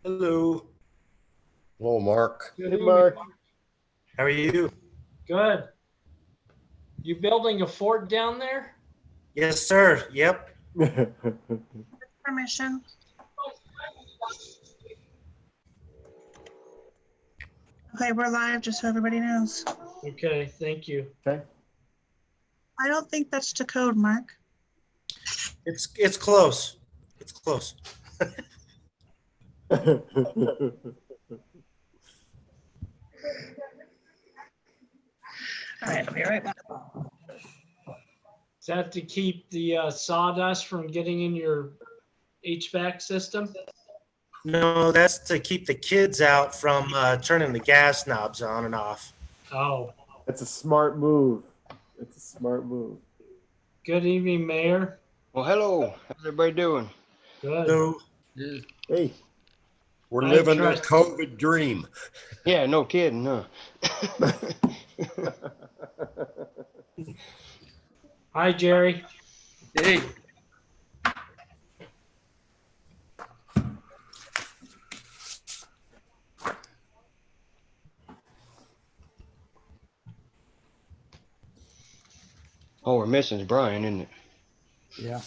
Hello. Hello, Mark. Good Hey, evening. Mark. How are you? Good. You building a fort down there? Yes, sir. Yep. Permission. Okay, we're live, just so everybody knows. Okay, thank you. Okay. I don't think that's to code, Mark. It's close. It's close. All right, I'll be right back. Is that to keep the sawdust from getting in your HVAC system? No, that's to keep the kids out from turning the gas knobs on and off. Oh, That's a smart move. It's a smart move. good evening, Mayor. Well, hello. How's everybody doing? Good. So Hey, We're Hi, living the Trustee. COVID dream. Yeah, no kidding, huh? Hi, Jerry. Hey. Oh, we're missing Brian, isn't it? yeah.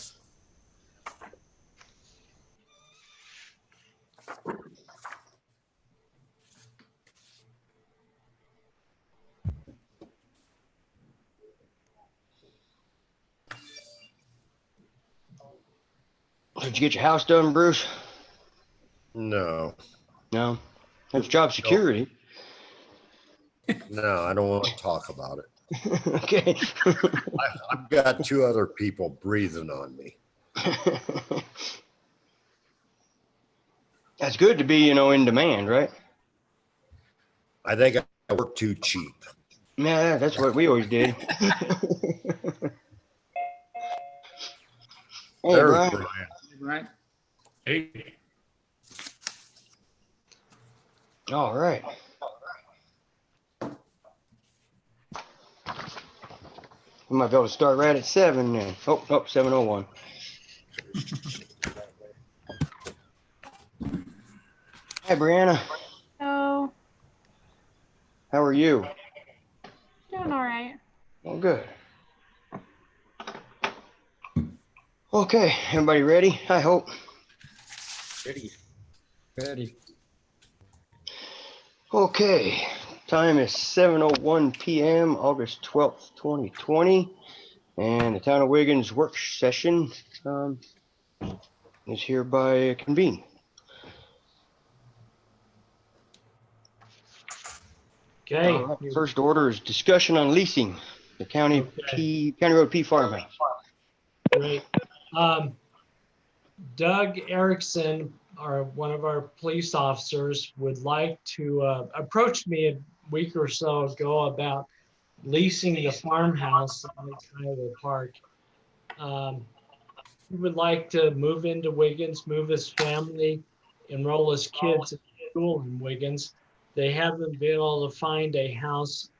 Did you get your house done, Bruce? No, No. That's job security. no, I don't want to talk about it. Okay. I've got two other people breathing on me. That's good to be, in demand, right? I think I work too cheap. Yeah, that's what we always did. Hey, There's Brian. Brian. Right. Hey. All right. We might be able to start right at 7 then. Oh, 7:01. Hi, Brianna. Oh, How are you? doing all right. Oh, good. Okay, everybody ready? I hope. Ready. Okay, time is 7:01 p.m., August 12th, 2020, and the Town of Wiggins work session is hereby convened. Okay. All right, first order is discussion on leasing the County Road P farmhouse. Great. Doug Erickson, one of our police officers, would like to approach me a week or so ago about leasing the farmhouse on Iowa Park. He would like to move into Wiggins, move his family, enroll his kids in school in Wiggins. They haven't been able to find a house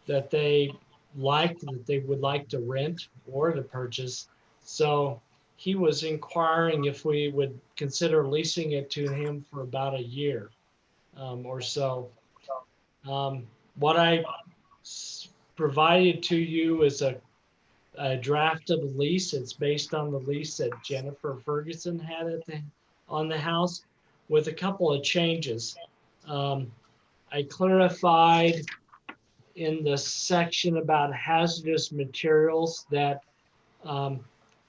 that they like, that they would like to rent or to purchase. So he was inquiring if we would consider leasing it to him for about a year or so. What I provided to you is a draft of the lease. It's based on the lease that Jennifer Ferguson had on the house with a couple of changes. I clarified in the section about hazardous materials that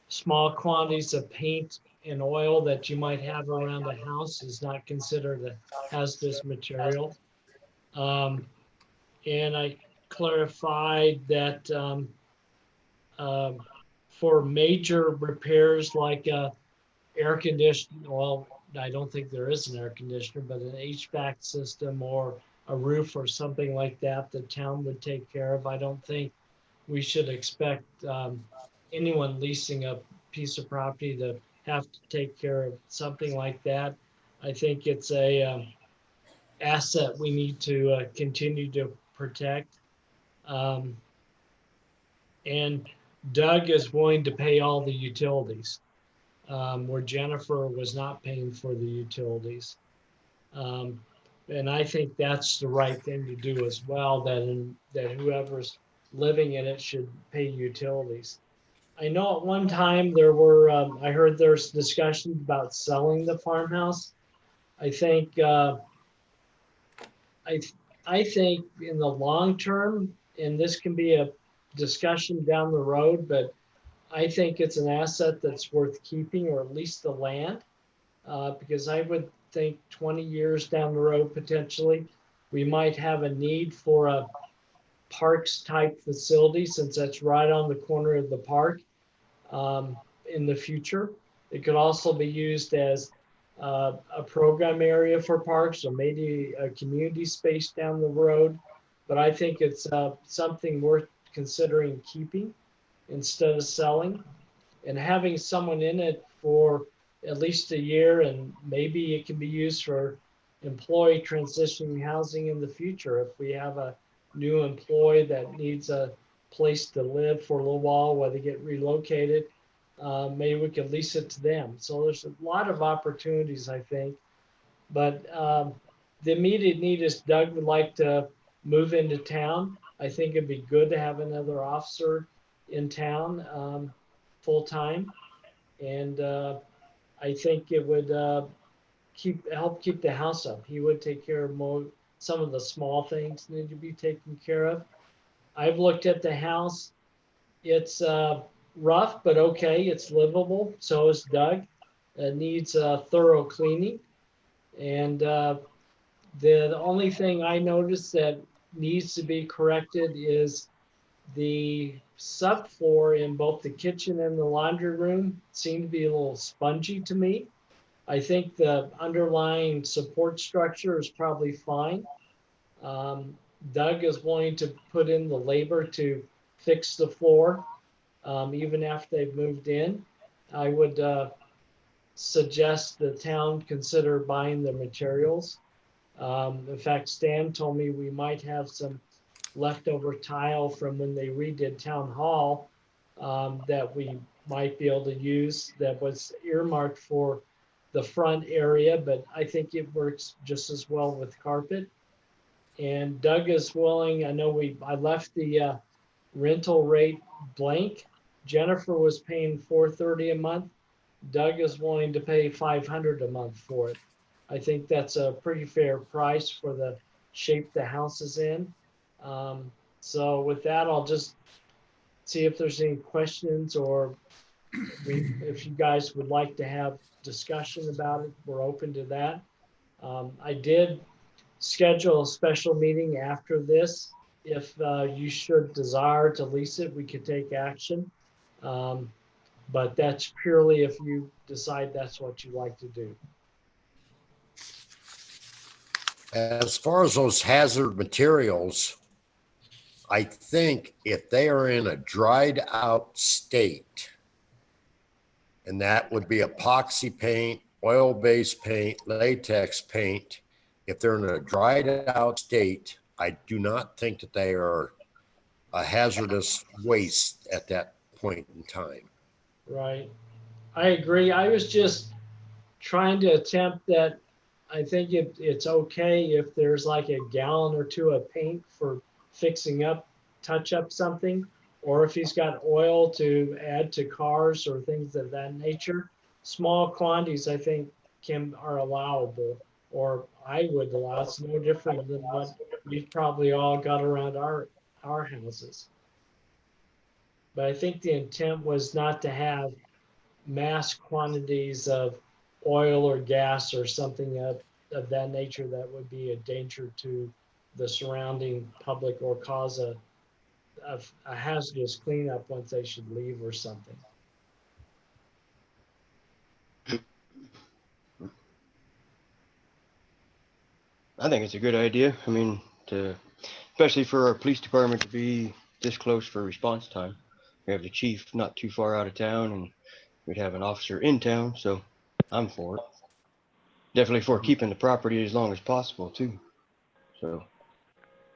small quantities of paint and oil that you might have around a house is not considered a hazardous material. And I clarified that for major repairs like air conditioning, well, I don't think there is an air conditioner, but an HVAC system or a roof or something like that, the town would take care of. I don't think we should expect anyone leasing a piece of property to have to take care of something like that. I think it's a asset we need to continue to protect. And Doug is willing to pay all the utilities, where Jennifer was not paying for the utilities. And I think that's the right thing to do as well, that whoever's living in it should pay utilities. I know at one time there were, I heard there's discussions about selling the farmhouse. I think, I, I think in the long term, and this can be a discussion down the road, but I think it's an asset that's worth keeping, or at least the land, because I would think 20 years down the road, potentially, we might have a need for a parks type facility, since that's right on the corner of the park, in the future. It could also be used as a program area for parks, or maybe a community space down the road. But I think it's something worth considering keeping instead of selling, and having someone in it for at least a year, and maybe it can be used for employee transitioning housing in the future. If we have a new employee that needs a place to live for a little while while they get relocated, maybe we can lease it to them. So there's a lot of opportunities, I think. But the immediate need is Doug would like to move into town. I think it'd be good to have another officer in town, full time. And I think it would help keep the house up. He would take care of some of the small things need to be taken care of. I've looked at the house. It's rough, but okay. It's livable. So is Doug. It needs thorough cleaning. And the only thing I noticed that needs to be corrected is the subfloor in both the kitchen and the laundry room seem to be a little spongy to me. I think the underlying support structure is probably fine. Um, Doug is willing to put in the labor to fix the floor, even after they've moved in. I would suggest the town consider buying the materials. In fact, Stan told me we might have some leftover tile from when they redid town hall, that we might be able to use, that was earmarked for the front area, but I think it works just as well with carpet. And Doug is willing. I know I left the rental rate blank. Jennifer was paying $430 a month. Doug is willing to pay $500 a month for it. I think that's a pretty fair price for the shape the house is in. So with that, I'll just see if there's any questions, or if you guys would like to have discussion about it, we're open to that. I did schedule a special meeting after this. If you should desire to lease it, we could take action. But that's purely if you decide that's what you like to do. As far as those hazard materials, I think if they are in a dried out state, and that would be epoxy paint, oil-based paint, latex paint, if they're in a dried out state, I do not think that they are a hazardous waste at that point in time. Right. I agree. I was just trying to attempt that. I think it's okay if there's like a gallon or two of paint for fixing up, touch up something, or if he's got oil to add to cars or things of that nature. Small quantities, I think, are allowable, or I would allow. It's no different than what we've probably all got around our houses. But I think the intent was not to have mass quantities of oil or gas or something of that nature that would be a danger to the surrounding public, or cause a hazardous cleanup once they should leave or something. I think it's a good idea. I mean, especially for our police department to be this close for response time. We have the chief not too far out of town, and we'd have an officer in town, so I'm for it. Definitely for keeping the property as long as possible too. So.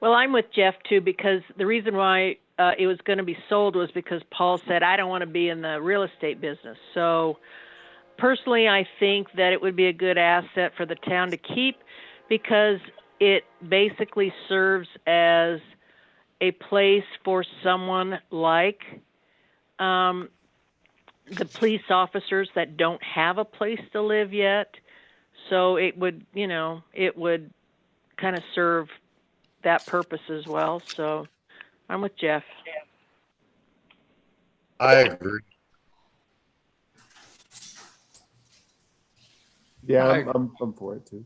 Well, I'm with Jeff too, because the reason why it was going to be sold was because Paul said, I don't want to be in the real estate business. So personally, I think that it would be a good asset for the town to keep, because it basically serves as a place for someone like the police officers that don't have a place to live yet. So it would, it would kind of serve that purpose as well. So I'm with Jeff. I agree. Yeah, I- I'm for it too.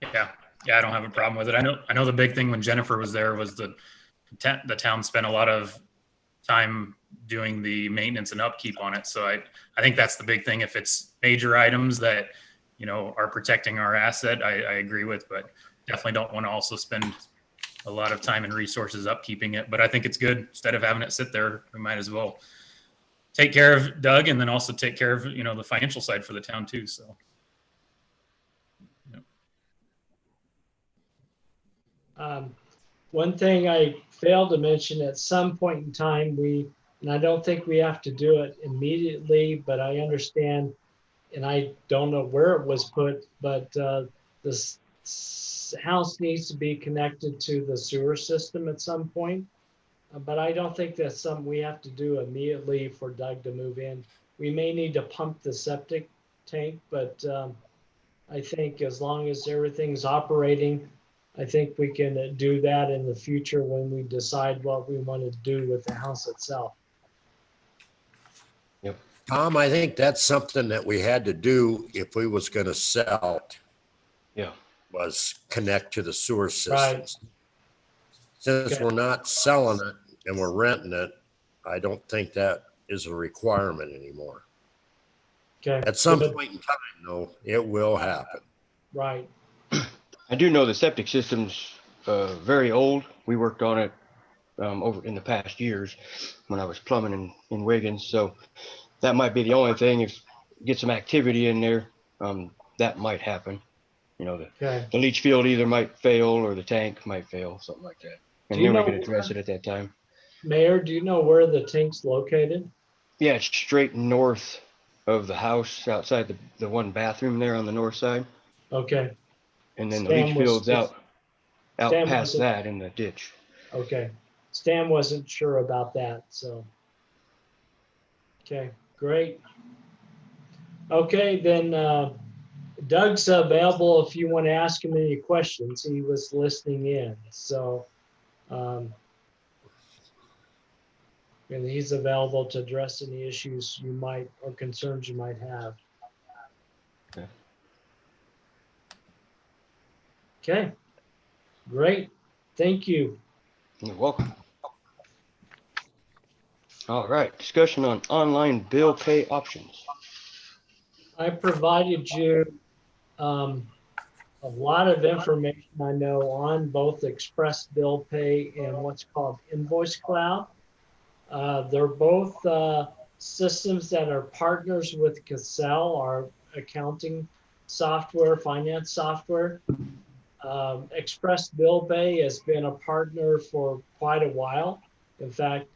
Yeah, I don't have a problem with it. I know the big thing when Jennifer was there was the town spent a lot of time doing the maintenance and upkeep on it. So I think that's the big thing. If it's major items that, are protecting our asset, I agree with, but definitely don't want to also spend a lot of time and resources upkeeping it. But I think it's good. Instead of having it sit there, we might as well take care of Doug and then also take care of, the financial side for the town too. So. One thing I failed to mention, at some point in time, and I don't think we have to do it immediately, but I understand, and I don't know where it was put, but this house needs to be connected to the sewer system at some point. But I don't think that's something we have to do immediately for Doug to move in. We may need to pump the septic tank, but I think as long as everything's operating, I think we can do that in the future when we decide what we want to do with the house itself. Tom, I think that's something that we had to do if we was going to sell it. Yeah. Was connect to the sewer Right. systems. Since Okay. we're not selling it and we're renting it, I don't think that is a requirement anymore. Okay. At some Good. point in time, though, it will happen. Right. I do know the septic system's very old. We worked on it over in the past years when I was plumbing in Wiggins. So that might be the only thing. If get some activity in there, that might happen. Okay. The leach field either might fail or the tank might fail, something like that. And Do you then we know could address it at that time. Mayor, do you know where the tank's located? Yeah, it's straight north of the house, outside the one bathroom there on the north side. Okay. And then the Stan leach was- field's out Stan past wasn't- that in the ditch. Okay. Stan wasn't sure about that, so. Okay, great. Okay, then Doug's available if you want to ask him any questions. He was listening in, so. And he's available to address any issues you might, or concerns you might have. Okay. Okay, great. Thank you. You're welcome. All right, discussion on online bill pay options. I provided you a lot of information I know on both Express Bill Pay and what's called Invoice Cloud. They're both systems that are partners with Cassell, our accounting software, finance software. Express Bill Pay has been a partner for quite a while. In fact,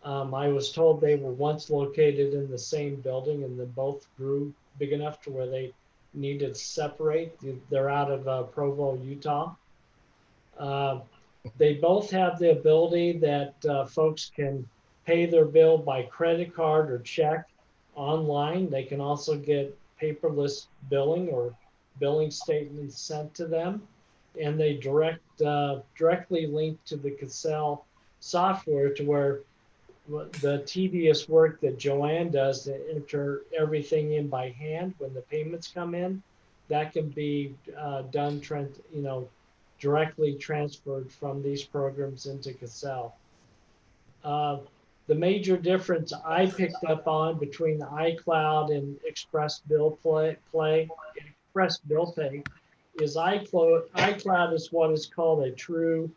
I was told they were once located in the same building and then both grew big enough to where they needed to separate. They're out of Provo, Utah. They both have the ability that folks can pay their bill by credit card or check online. They can also get paperless billing or billing statements sent to them. And they directly link to the Cassell software to where the tedious work that Joanne does to enter everything in by hand when the payments come in, that can be done, directly transferred from these programs into Cassell. The major difference I picked up on between the iCloud and Express Bill Pay is iCloud is what is called a true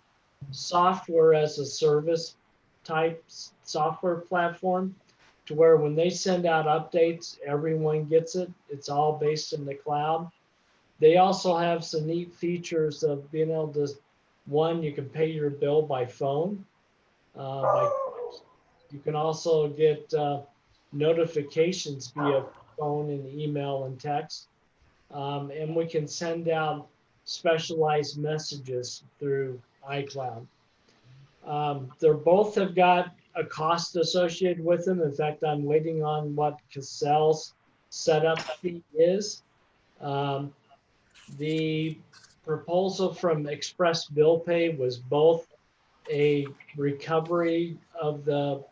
software as a service type software platform, to where when they send out updates, everyone gets it. It's all based in the cloud. They also have some neat features of being able to, one, you can pay your bill by phone. You can also get notifications via phone and email and text. and we can send out specialized messages through iCloud. They both have got a cost associated with them. In fact, I'm waiting on what Cassell's setup fee is. The proposal from Express Bill Pay was both a recovery of the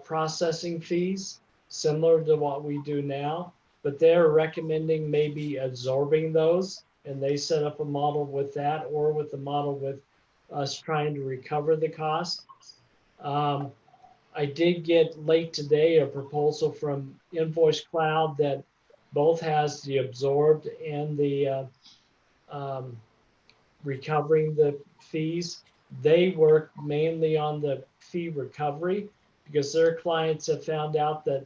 processing fees, similar to what we do now, but they're recommending maybe absorbing those, and they set up a model with that, or with a model with us trying to recover the cost. I did get late today a proposal from Invoice Cloud that both has the absorbed and the recovering the fees. They work mainly on the fee recovery because their clients have found out that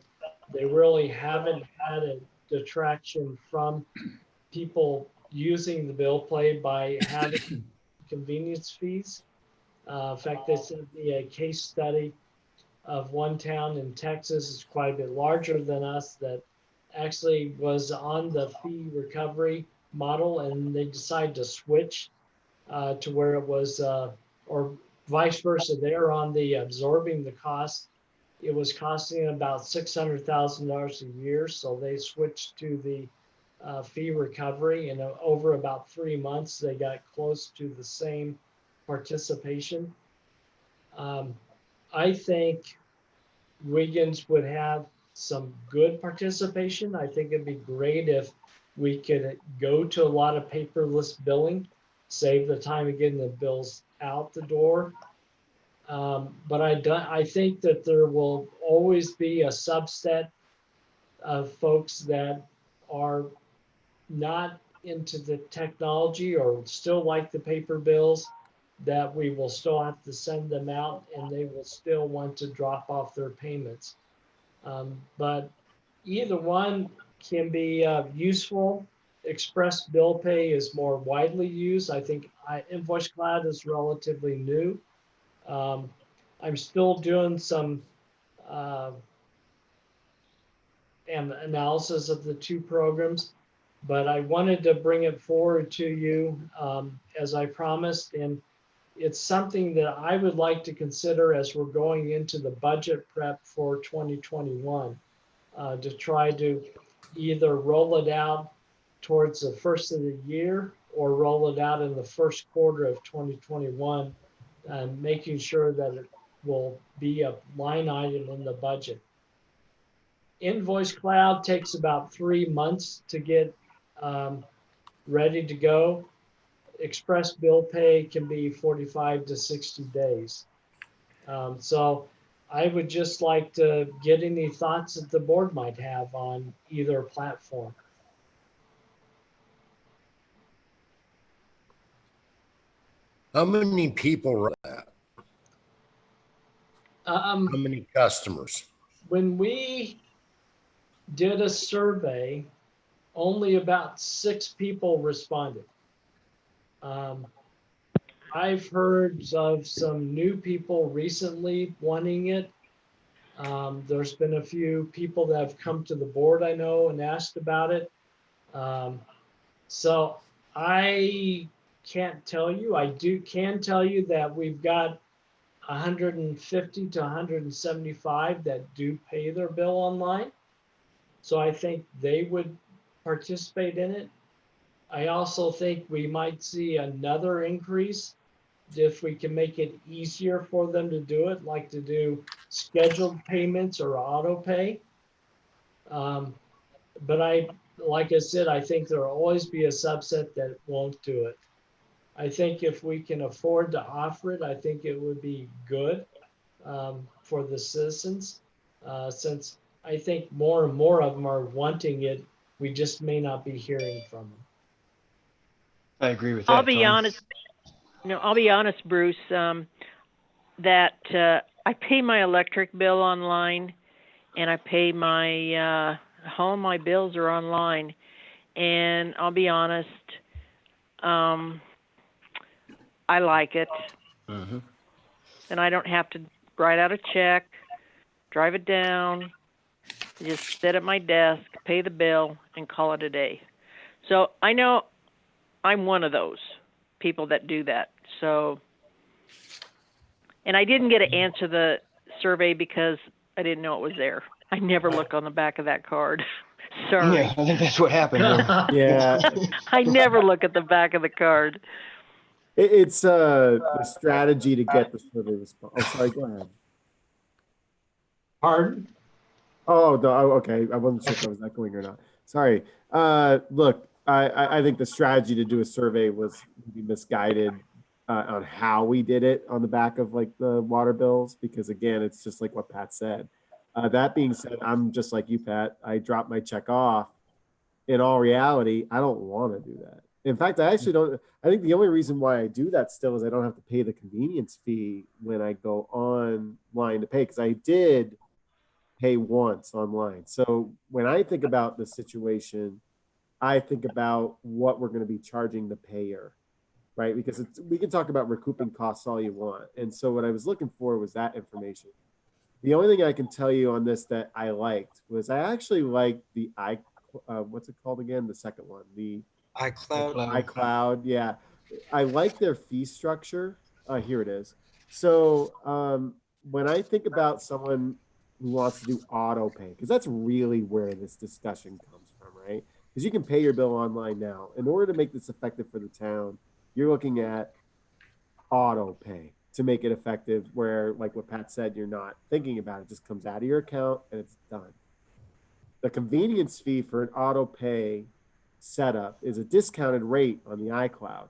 they really haven't had a detraction from people using the bill play by having convenience fees. In fact, they sent me a case study of one town in Texas, it's quite a bit larger than us, that actually was on the fee recovery model, and they decided to switch to where it was, or vice versa. They're on the absorbing the cost. It was costing about $600,000 a year, so they switched to the fee recovery, and over about 3 months, they got close to the same participation. I think Wiggins would have some good participation. I think it'd be great if we could go to a lot of paperless billing, save the time of getting the bills out the door. But I think that there will always be a subset of folks that are not into the technology or still like the paper bills, that we will still have to send them out, and they will still want to drop off their payments. But either one can be useful. Express Bill Pay is more widely used. I think Invoice Cloud is relatively new. I'm still doing some analysis of the two programs, but I wanted to bring it forward to you as I promised. And it's something that I would like to consider as we're going into the budget prep for 2021, to try to either roll it out towards the first of the year or roll it out in the first quarter of 2021, and making sure that it will be a line item in the budget. Invoice Cloud takes about 3 months to get ready to go. Express Bill Pay can be 45 to 60 days. So I would just like to get any thoughts that the board might have on either platform. How many people run that? How many customers? When we did a survey, only about 6 people responded. I've heard of some new people recently wanting it. There's been a few people that have come to the board, I know, and asked about it. So I can't tell you. Can tell you that we've got 150 to 175 that do pay their bill online. So I think they would participate in it. I also think we might see another increase if we can make it easier for them to do it, like to do scheduled payments or auto pay. But like I said, I think there will always be a subset that won't do it. I think if we can afford to offer it, I think it would be good for the citizens, since I think more and more of them are wanting it. We just may not be hearing from them. I agree with that. I'll be Tom. honest. I'll be honest, Bruce. That I pay my electric bill online, and I pay my all my bills are online. And I'll be honest, I like it, Mm-hmm. and I don't have to write out a check, drive it down, just sit at my desk, pay the bill, and call it a day. So I know I'm one of those people that do that. So, and I didn't get to answer the survey because I didn't know it was there. I never look on the back of that card. Sorry. Yeah, I think that's what happened there. Yeah, I never look at the back of the card. it's the strategy to get the survey response. Oh, sorry, go ahead. Pardon? Oh, okay. I wasn't sure if I was echoing or not. Sorry. Look, I think the strategy to do a survey was maybe misguided on how we did it on the back of like the water bills, because again, it's just like what Pat said. That being said, I'm just like you, Pat. I dropped my check off. In all reality, I don't want to do that. In fact, I actually don't. I think the only reason why I do that still is I don't have to pay the convenience fee when I go online to pay, because I did pay once online. So when I think about the situation, I think about what we're going to be charging the payer, right? Because we can talk about recouping costs all you want. And so what I was looking for was that information. The only thing I can tell you on this that I liked was I actually liked the what's it called again? The second one, the iCloud. Yeah, I like their fee structure. Here it is. So when I think about someone who wants to do auto pay, because that's really where this discussion comes from, right? Because you can pay your bill online now. In order to make this effective for the town, you're looking at auto pay to make it effective, where, like what Pat said, you're not thinking about it. It just comes out of your account and it's done. The convenience fee for an auto pay setup is a discounted rate on the iCloud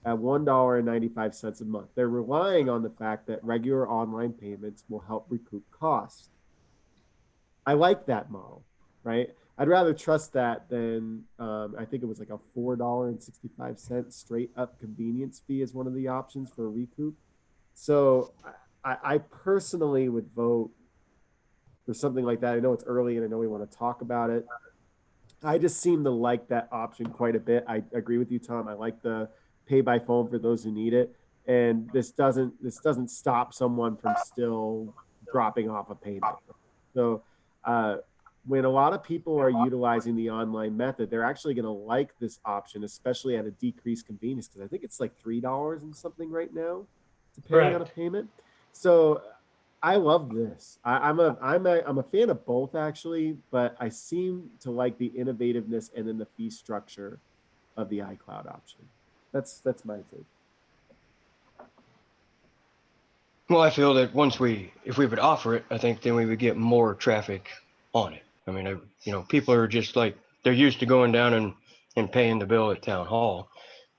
at $1.95 a month. They're relying on the fact that regular online payments will help recoup costs. I like that model, right? I'd rather trust that than I think it was like a $4.65 straight up convenience fee is one of the options for a recoup. So I personally would vote for something like that. I know it's early and I know we want to talk about it. I just seem to like that option quite a bit. I agree with you, Tom. I like the pay by phone for those who need it. And this doesn't stop someone from still dropping off a payment. So when a lot of people are utilizing the online method, they're actually going to like this option, especially at a decreased convenience, because I think it's like $3 and something right now to pay on a payment. So I love this. I'm a fan of both actually, but I seem to like the innovativeness and then the fee structure of the iCloud option. That's my take. Well, I feel that if we would offer it, I think then we would get more traffic on it. I mean, people are just like, they're used to going down and paying the bill at town hall.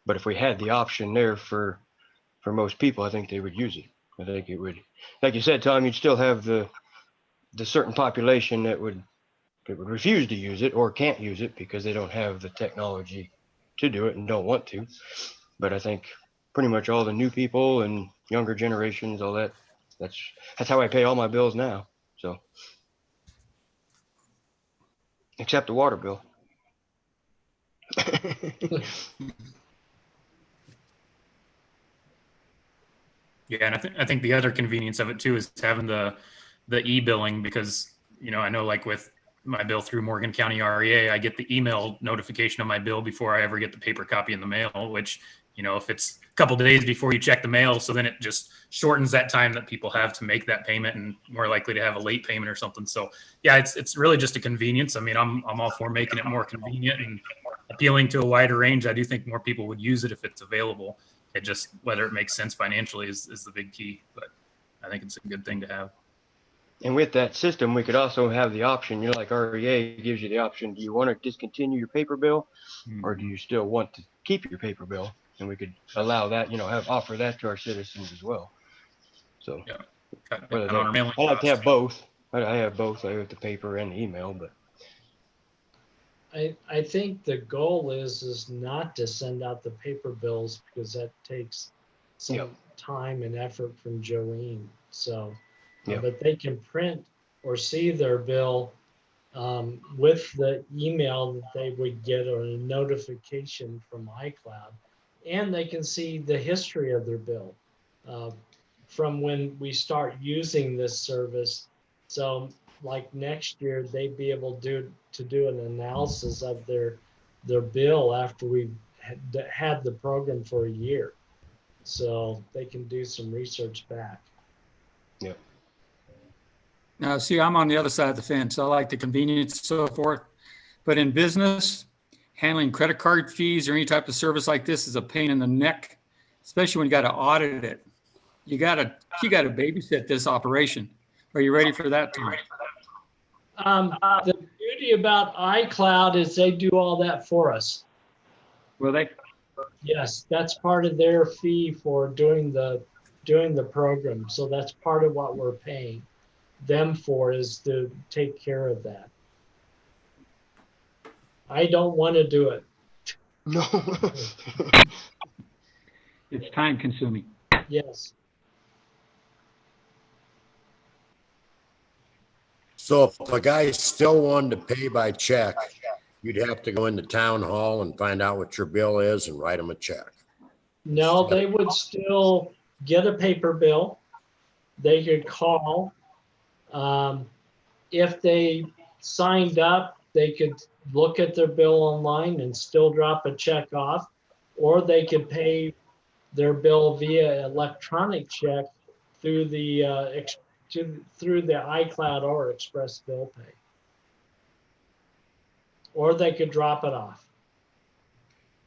But if we had the option there for most people, I think they would use it. I think it would, like you said, Tom, you'd still have the certain population that would refuse to use it or can't use it because they don't have the technology to do it and don't want to. But I think pretty much all the new people and younger generations, all that's how I pay all my bills now. So, except the water bill. Yeah, and I think the other convenience of it too is having the e-billing, because I know, like with my bill through Morgan County REA, I get the email notification of my bill before I ever get the paper copy in the mail, which if it's a couple days before you check the mail, so then it just shortens that time that people have to make that payment and more likely to have a late payment or something. So yeah, it's really just a convenience. I mean, I'm all for making it more convenient and appealing to a wider range. I do think more people would use it if it's available. It just, whether it makes sense financially is the big key, but I think it's a good thing to have. And with that system, we could also have the option, like REA gives you the option, do you want to discontinue your paper bill or do you still want to keep your paper bill? And we could allow that, offer that to our citizens as well. So yeah. I like to have both. I have both. I have the paper and the email, but I think the goal is not to send out the paper bills, because that takes some time and effort from Jolene. So, but they can print or see their bill with the email that they would get, or a notification from iCloud, and they can see the history of their bill from when we start using this service. So like next year, they'd be able to do an analysis of their their bill after we've had the program for a year. So they can do some research back. Yep. Now, see, I'm on the other side of the fence. I like the convenience and so forth. But in business, handling credit card fees or any type of service like this is a pain in the neck, especially when you got to audit it. You got to babysit this operation. Are you ready for that, Tom? The beauty about iCloud is they do all that for us. Will they? Yes, that's part of their fee for doing the program. So that's part of what we're paying them for, is to take care of that. I don't want to do it. No. It's time consuming. Yes. So if a guy still wanted to pay by check, you'd have to go into town hall and find out what your bill is and write them a check. No, they would still get a paper bill. They could call. If they signed up, they could look at their bill online and still drop a check off, or they could pay their bill via electronic check through the through the iCloud or Express Bill Pay, or they could drop it off.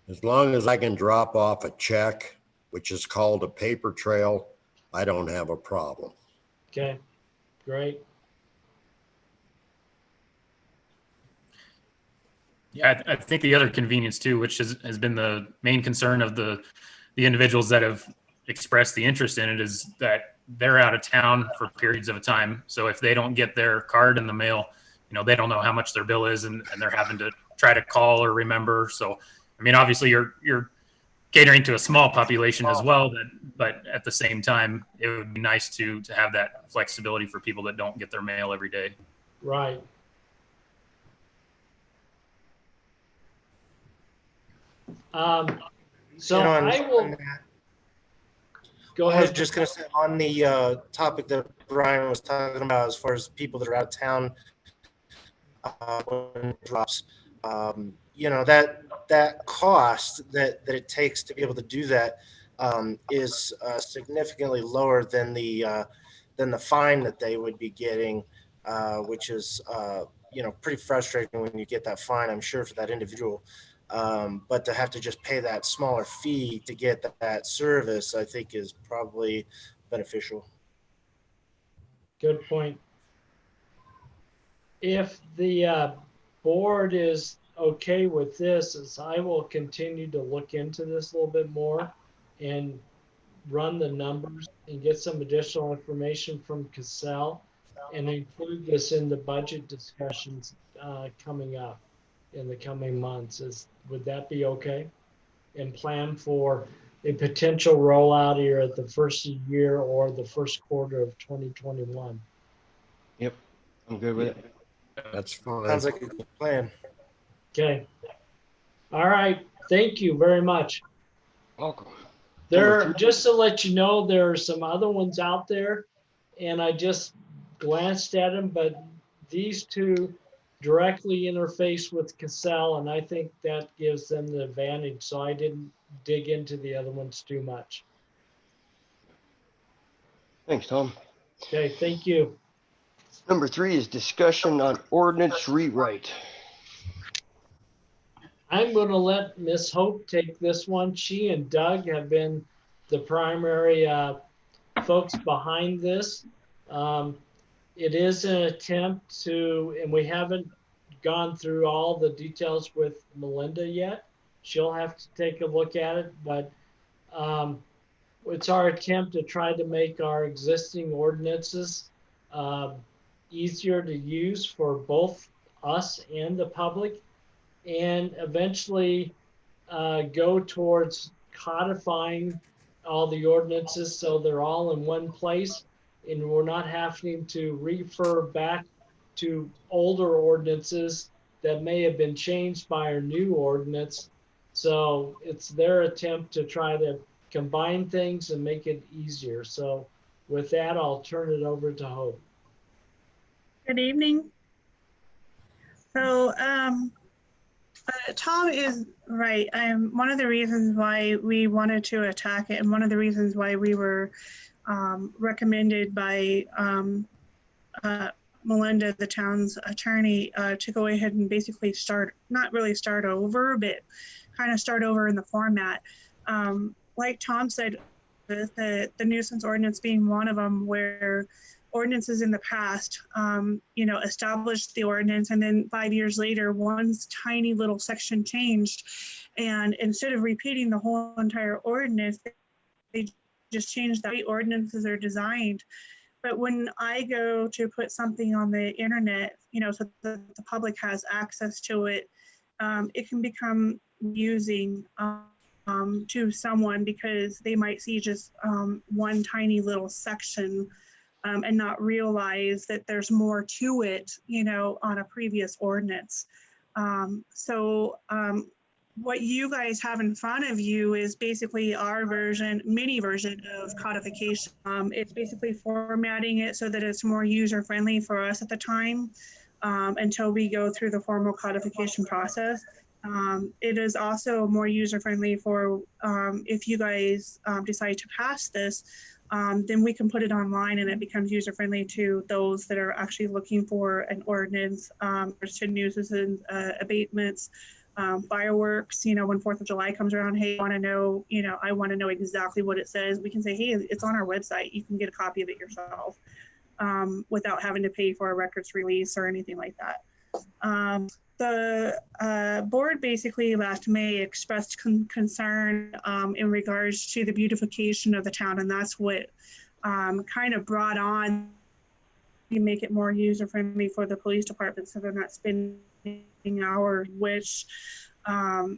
As long as I can drop off a check, which is called a paper trail, I don't have a problem. Okay, great. Yeah, I think the other convenience too, which has been the main concern of the individuals that have expressed the interest in it, is that they're out of town for periods of a time. So if they don't get their card in the mail, they don't know how much their bill is, and they're having to try to call or remember. So, I mean, obviously you're catering to a small population as well, but at the same time, it would be nice to have that flexibility for people that don't get their mail every day. Right. So I will go I was ahead. just going to say, on the topic that Brian was talking about, as far as people that are out of town, when it drops, that cost that it takes to be able to do that is significantly lower than the fine that they would be getting, which is pretty frustrating when you get that fine, I'm sure, for that individual. But to have to just pay that smaller fee to get that service, I think, is probably beneficial. Good point. If the board is okay with this, is I will continue to look into this a little bit more and run the numbers and get some additional information from Cassell and include this in the budget discussions coming up in the coming months. Would that be okay? And plan for a potential rollout here at the first year or the first quarter of 2021. Yep, I'm good with it. That's fine. Sounds like a good plan. Okay. All right. Thank you very much. Welcome. Just to let you know, there are some other ones out there, and I just glanced at them, but these two directly interface with Cassell, and I think that gives them the advantage. So I didn't dig into the other ones too much. Thanks, Tom. Okay, thank you. Number 3 is discussion on ordinance rewrite. I'm going to let Miss Hope take this one. She and Doug have been the primary folks behind this. It is an attempt to, and we haven't gone through all the details with Melinda yet. She'll have to take a look at it, but it's our attempt to try to make our existing ordinances easier to use for both us and the public, and eventually go towards codifying all the ordinances so they're all in one place and we're not having to refer back to older ordinances that may have been changed by our new ordinance. So it's their attempt to try to combine things and make it easier. So with that, I'll turn it over to Hope. Good evening. So Tom is right. One of the reasons why we wanted to attack it, and one of the reasons why we were recommended by Melinda, the town's attorney, to go ahead and basically not really start over, but kind of start over in the format. Like Tom said, the nuisance ordinance being one of them, where ordinances in the past, established the ordinance, and then 5 years later, one tiny little section changed, and instead of repeating the whole entire ordinance, they just changed the way ordinances are designed. But when I go to put something on the internet, so that the public has access to it, it can become using to someone, because they might see just one tiny little section and not realize that there's more to it, on a previous ordinance. What you guys have in front of you is basically our mini version of codification. It's basically formatting it so that it's more user-friendly for us at the time, until we go through the formal codification process. It is also more user-friendly for if you guys decide to pass this, then we can put it online and it becomes user-friendly to those that are actually looking for an ordinance, to nuisance abatements, fireworks. When 4th of July comes around, hey, I want to know exactly what it says. We can say, hey, it's on our website. You can get a copy of it yourself, without having to pay for a records release or anything like that. The board basically last May expressed concern in regards to the beautification of the town, and that's what kind of brought on, you make it more user-friendly for the police department, so they're not spending hours which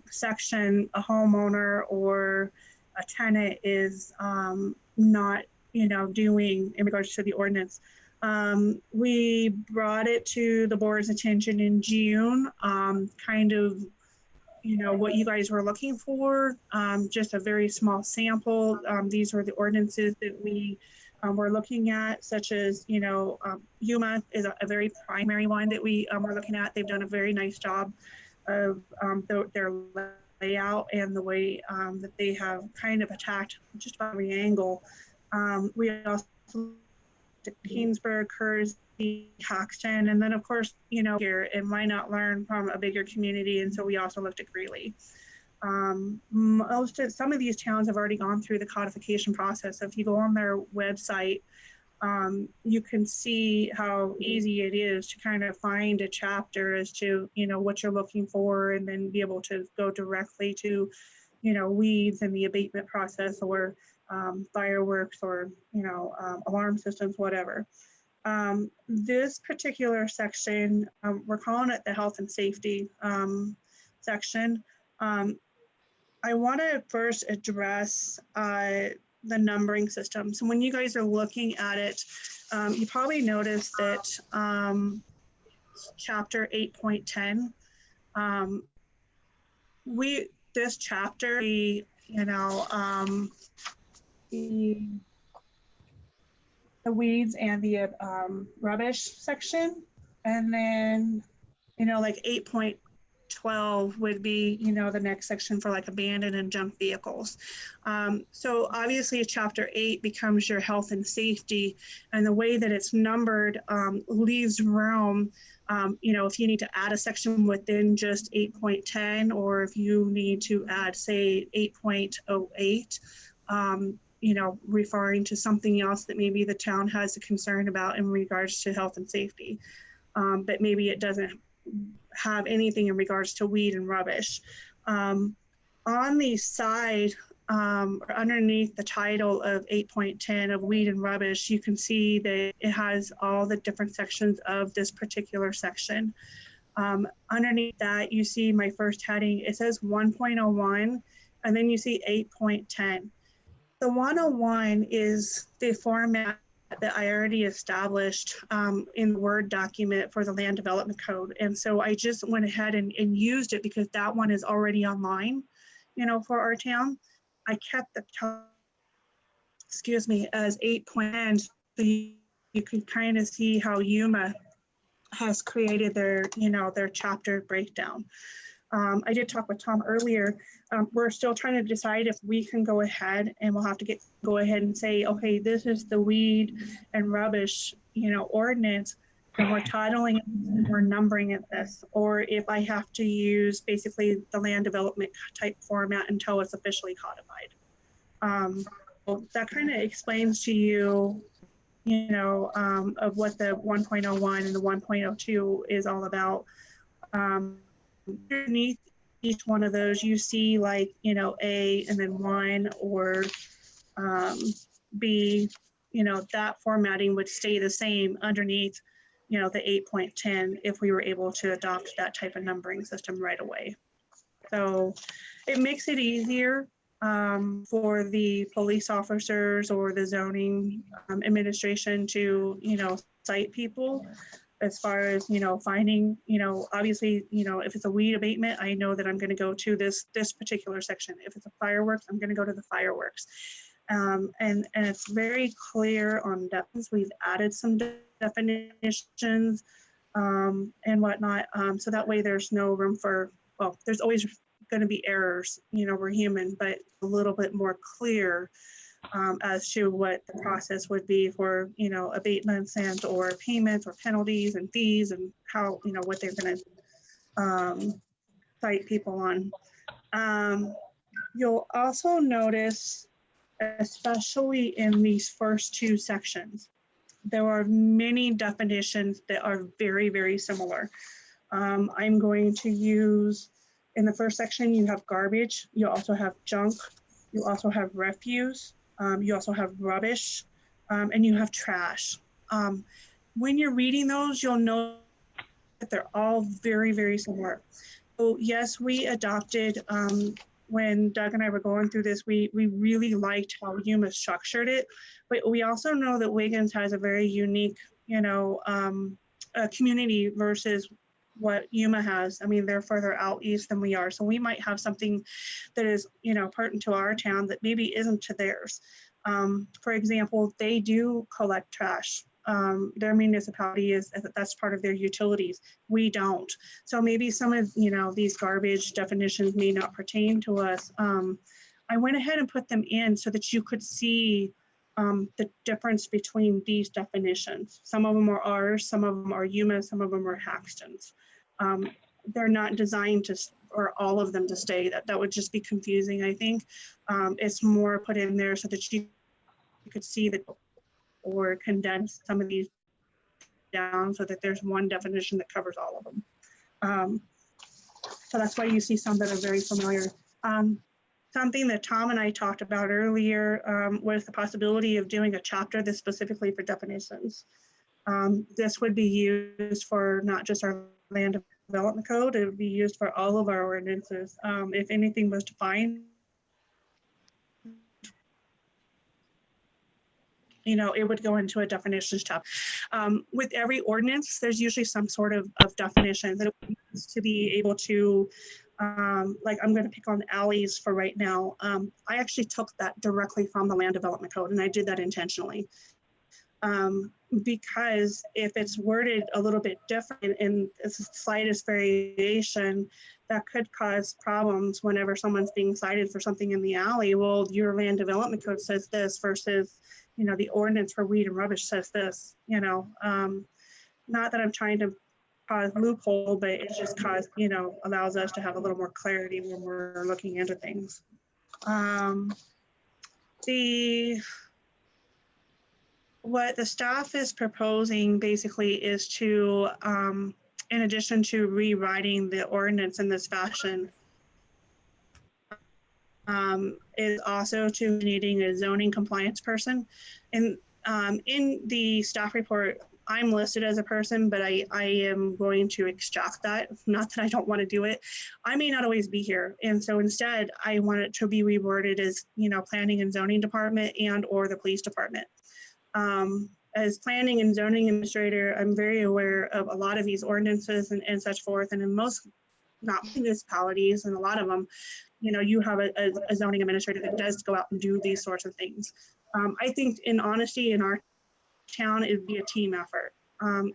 section a homeowner or a tenant is not doing in regards to the ordinance. We brought it to the board's attention in June, kind of, what you guys were looking for, just a very small sample. These were the ordinances that we were looking at, such as, Yuma is a very primary one that we were looking at. They've done a very nice job of their layout and the way that they have kind of attacked just about every angle. We also Keensburg, Kersey, Hoxton, and then of course, here, and why not learn from a bigger community? And so we also looked at Greeley. Some of these towns have already gone through the codification process. So if you go on their website, you can see how easy it is to kind of find a chapter as to, what you're looking for, and then be able to go directly to, weeds and the abatement process, or fireworks, or alarm systems, whatever. This particular section, we're calling it the health and safety section. I want to first address the numbering system. So when you guys are looking at it, you probably noticed that chapter 8.10, this chapter, the weeds and the rubbish section, and then like 8.12 would be the next section for like abandoned and junk vehicles. So obviously chapter 8 becomes your health and safety, and the way that it's numbered leaves room, if you need to add a section within just 8.10, or if you need to add, say, 8.08, referring to something else that maybe the town has a concern about in regards to health and safety. But maybe it doesn't have anything in regards to weed and rubbish. On the side, underneath the title of 8.10 of weed and rubbish, you can see that it has all the different sections of this particular section. Underneath that, you see my first heading. It says 1.01, and then you see 8.10. The 101 is the format that I already established in the Word document for the Land Development Code. And so I just went ahead and used it because that one is already online, for our town. I kept the as 8.10, so you can kind of see how Yuma has created their, their chapter breakdown. I did talk with Tom earlier. We're still trying to decide if we can go ahead, and we'll have to go ahead and say, okay, this is the weed and rubbish, ordinance, and we're titling it, and we're numbering it this, or if I have to use basically the land development type format until it's officially codified. So that kind of explains to you, of what the 1.01 and the 1.02 is all about. Underneath each one of those, you see like, A and then 1 or B, that formatting would stay the same underneath, the 8.10 if we were able to adopt that type of numbering system right away. So it makes it easier for the police officers or the zoning administration to, cite people as far as, finding, obviously, if it's a weed abatement, I know that I'm going to go to this particular section. If it's a fireworks, I'm going to go to the fireworks. And it's very clear on definitions. We've added some definitions and whatnot. So that way there's no room for, well, there's always going to be errors, we're human, but a little bit more clear as to what the process would be for, abatements and or payments or penalties and fees and how, what they're going to cite people on. You'll also notice, especially in these first two sections, there are many definitions that are very, very similar. I'm going to use, in the first section, you have garbage, you also have junk, you also have refuse, you also have rubbish, and you have trash. When you're reading those, you'll know that they're all very, very similar. So yes, we adopted, when Doug and I were going through this, we really liked how Yuma structured it, but we also know that Wiggins has a very unique, community versus what Yuma has. I mean, they're further out east than we are. So we might have something that is, pertinent to our town that maybe isn't to theirs. For example, they do collect trash. Their municipality that's part of their utilities. We don't. So maybe some of, these garbage definitions may not pertain to us. I went ahead and put them in so that you could see the difference between these definitions. Some of them are ours, some of them are Yuma, some of them are Haxton's. They're not designed or all of them to stay. That would just be confusing, I think. It's more put in there so that you could see that or condense some of these down so that there's one definition that covers all of them. So that's why you see some that are very familiar. Something that Tom and I talked about earlier was the possibility of doing a chapter that's specifically for definitions. This would be used for not just our land development code, it would be used for all of our ordinances. If anything was defined, it would go into a definitions tab. With every ordinance, there's usually some sort of definition that it wants to be able to, like I'm going to pick on alleys for right now. I actually took that directly from the land development code, and I did that intentionally. Because if it's worded a little bit different and it's the slightest variation, that could cause problems whenever someone's being cited for something in the alley. Well, your land development code says this versus, the ordinance for weed and rubbish says this, not that I'm trying to cause loophole, but it just allows us to have a little more clarity when we're looking into things. What the staff is proposing basically is to, in addition to rewriting the ordinance in this fashion, is also to needing a zoning compliance person. And in the staff report, I'm listed as a person, but I am going to extract that. Not that I don't want to do it. I may not always be here. And so instead, I want it to be reworded as, planning and zoning department and or the police department. As planning and zoning administrator, I'm very aware of a lot of these ordinances and such forth. And in most, not municipalities, and a lot of them, you have a zoning administrator that does go out and do these sorts of things. I think in honesty, in our town, it'd be a team effort.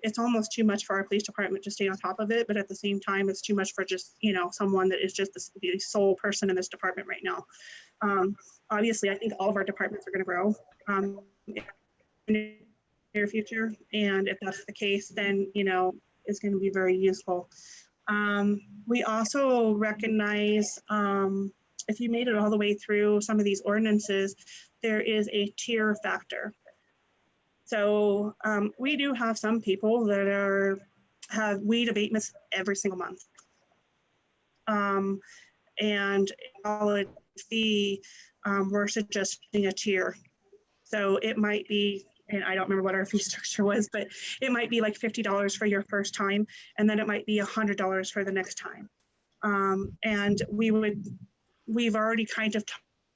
It's almost too much for our police department to stay on top of it, but at the same time, it's too much for just, someone that is just the sole person in this department right now. Obviously, I think all of our departments are going to grow in the near future. And if that's the case, then, it's going to be very useful. We also recognize, if you made it all the way through some of these ordinances, there is a tier factor. So we do have some people that have weed abatements every single month. And all fee, we're suggesting a tier. So it might be, and I don't remember what our fee structure was, but it might be like $50 for your first time, and then it might be $100 for the next time. And we've already kind of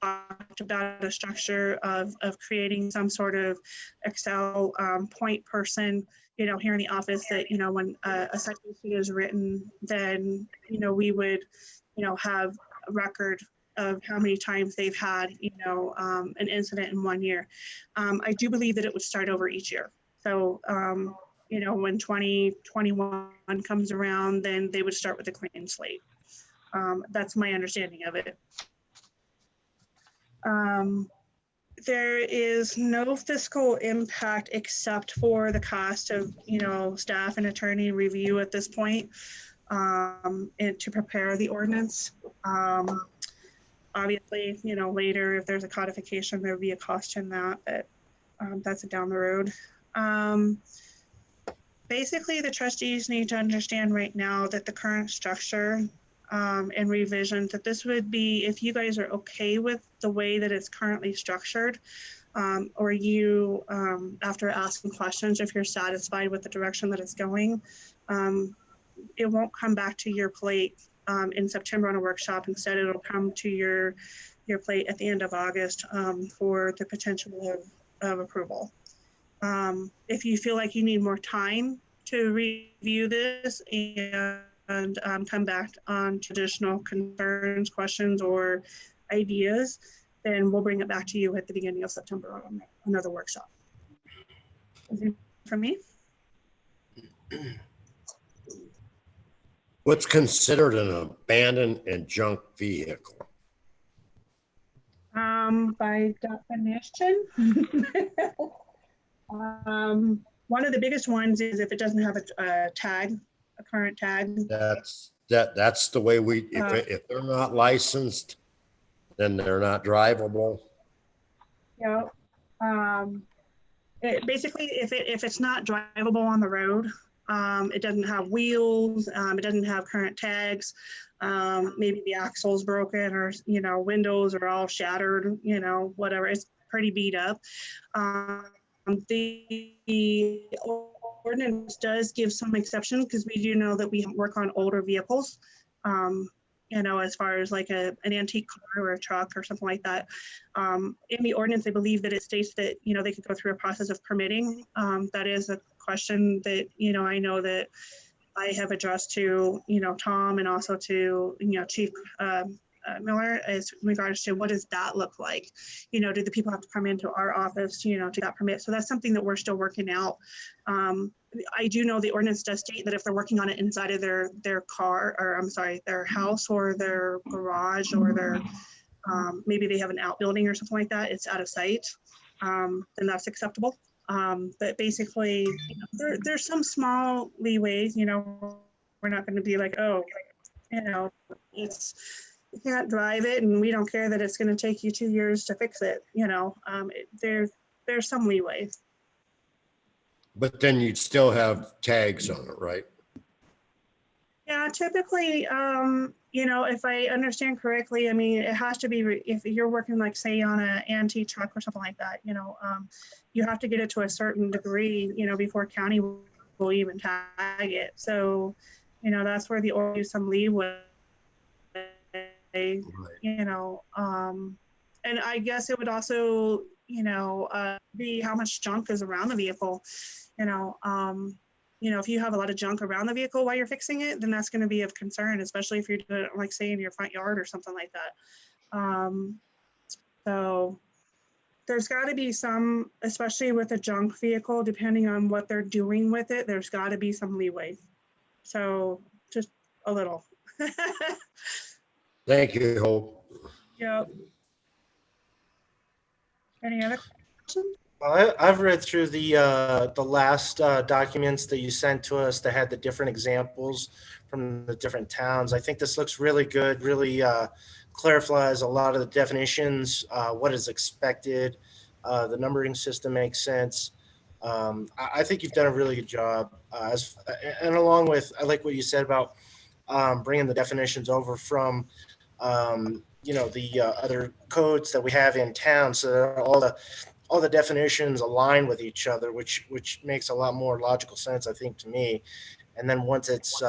talked about a structure of creating some sort of Excel point person, here in the office that, when a citation is written, then, we would, have a record of how many times they've had, an incident in 1 year. I do believe that it would start over each year. So, when 2021 comes around, then they would start with a clean slate. That's my understanding of it. There is no fiscal impact except for the cost of, staff and attorney review at this point, and to prepare the ordinance. Obviously, later, if there's a codification, there would be a cost in that, but that's down the road. Basically, the trustees need to understand right now that the current structure and revision, that this would be, if you guys are okay with the way that it's currently structured, or you, after asking questions, if you're satisfied with the direction that it's going, it won't come back to your plate in September on a workshop. Instead, it'll come to your plate at the end of August for the potential of approval. If you feel like you need more time to review this and come back on traditional concerns, questions, or ideas, then we'll bring it back to you at the beginning of September on another workshop. From me. What's considered an abandoned and junk vehicle? By definition, one of the biggest ones is if it doesn't have a tag, a current tag. That's the way if they're not licensed, then they're not drivable. Yeah. Basically, if it's not drivable on the road, it doesn't have wheels, it doesn't have current tags, maybe the axle's broken, or windows are all shattered, whatever, it's pretty beat up. The ordinance does give some exceptions, because we do know that we work on older vehicles, as far as like an antique car or a truck or something like that. In the ordinance, I believe that it states that, they could go through a process of permitting. That is a question that, I know that I have addressed to, Tom, and also to, Chief Miller, as regards to what does that look like? Do the people have to come into our office, to that permit? So that's something that we're still working out. I do know the ordinance does state that if they're working on it inside of their car, or I'm sorry, their house or their garage, or their, maybe they have an outbuilding or something like that, it's out of sight, then that's acceptable. But basically, there's some small leeways, we're not going to be like, oh, it's, you can't drive it, and we don't care that it's going to take you 2 years to fix it. There's some leeway. But then you'd still have tags on it, right? Yeah, typically, if I understand correctly, I mean, it has to be, if you're working, like, say, on an antique truck or something like that, you have to get it to a certain degree, before county will even tag it. So, that's where the order use some leeway. Right. And I guess it would also, be how much junk is around the vehicle. If you have a lot of junk around the vehicle while you're fixing it, then that's going to be of concern, especially if you're doing it, like, say, in your front yard or something like that. So there's got to be some, especially with a junk vehicle, depending on what they're doing with it, there's got to be some leeway. So just a little. Thank you, Hope. Yep. Any other questions? Well, I've read through the last documents that you sent to us that had the different examples from the different towns. I think this looks really good, really clarifies a lot of the definitions, what is expected. The numbering system makes sense. I think you've done a really good job. And along with, I like what you said about bringing the definitions over from, the other codes that we have in town, so that all the definitions align with each other, which makes a lot more logical sense, I think, to me. And then once it's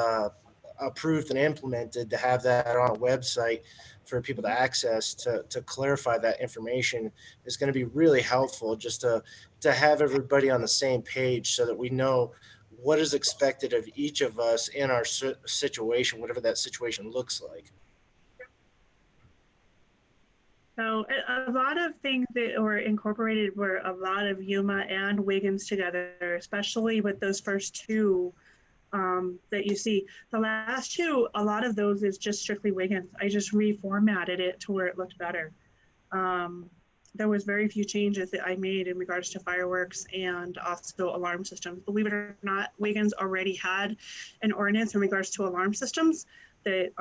approved and implemented, to have that on a website for people to access to clarify that information is going to be really helpful, just to have everybody on the same page so that we know what is expected of each of us in our situation, whatever that situation looks like. So a lot of things that were incorporated were a lot of Yuma and Wiggins together, especially with those first two that you see. The last two, a lot of those is just strictly Wiggins. I just reformatted it to where it looked better. There was very few changes that I made in regards to fireworks and also alarm systems. Believe it or not, Wiggins already had an ordinance in regards to alarm systems that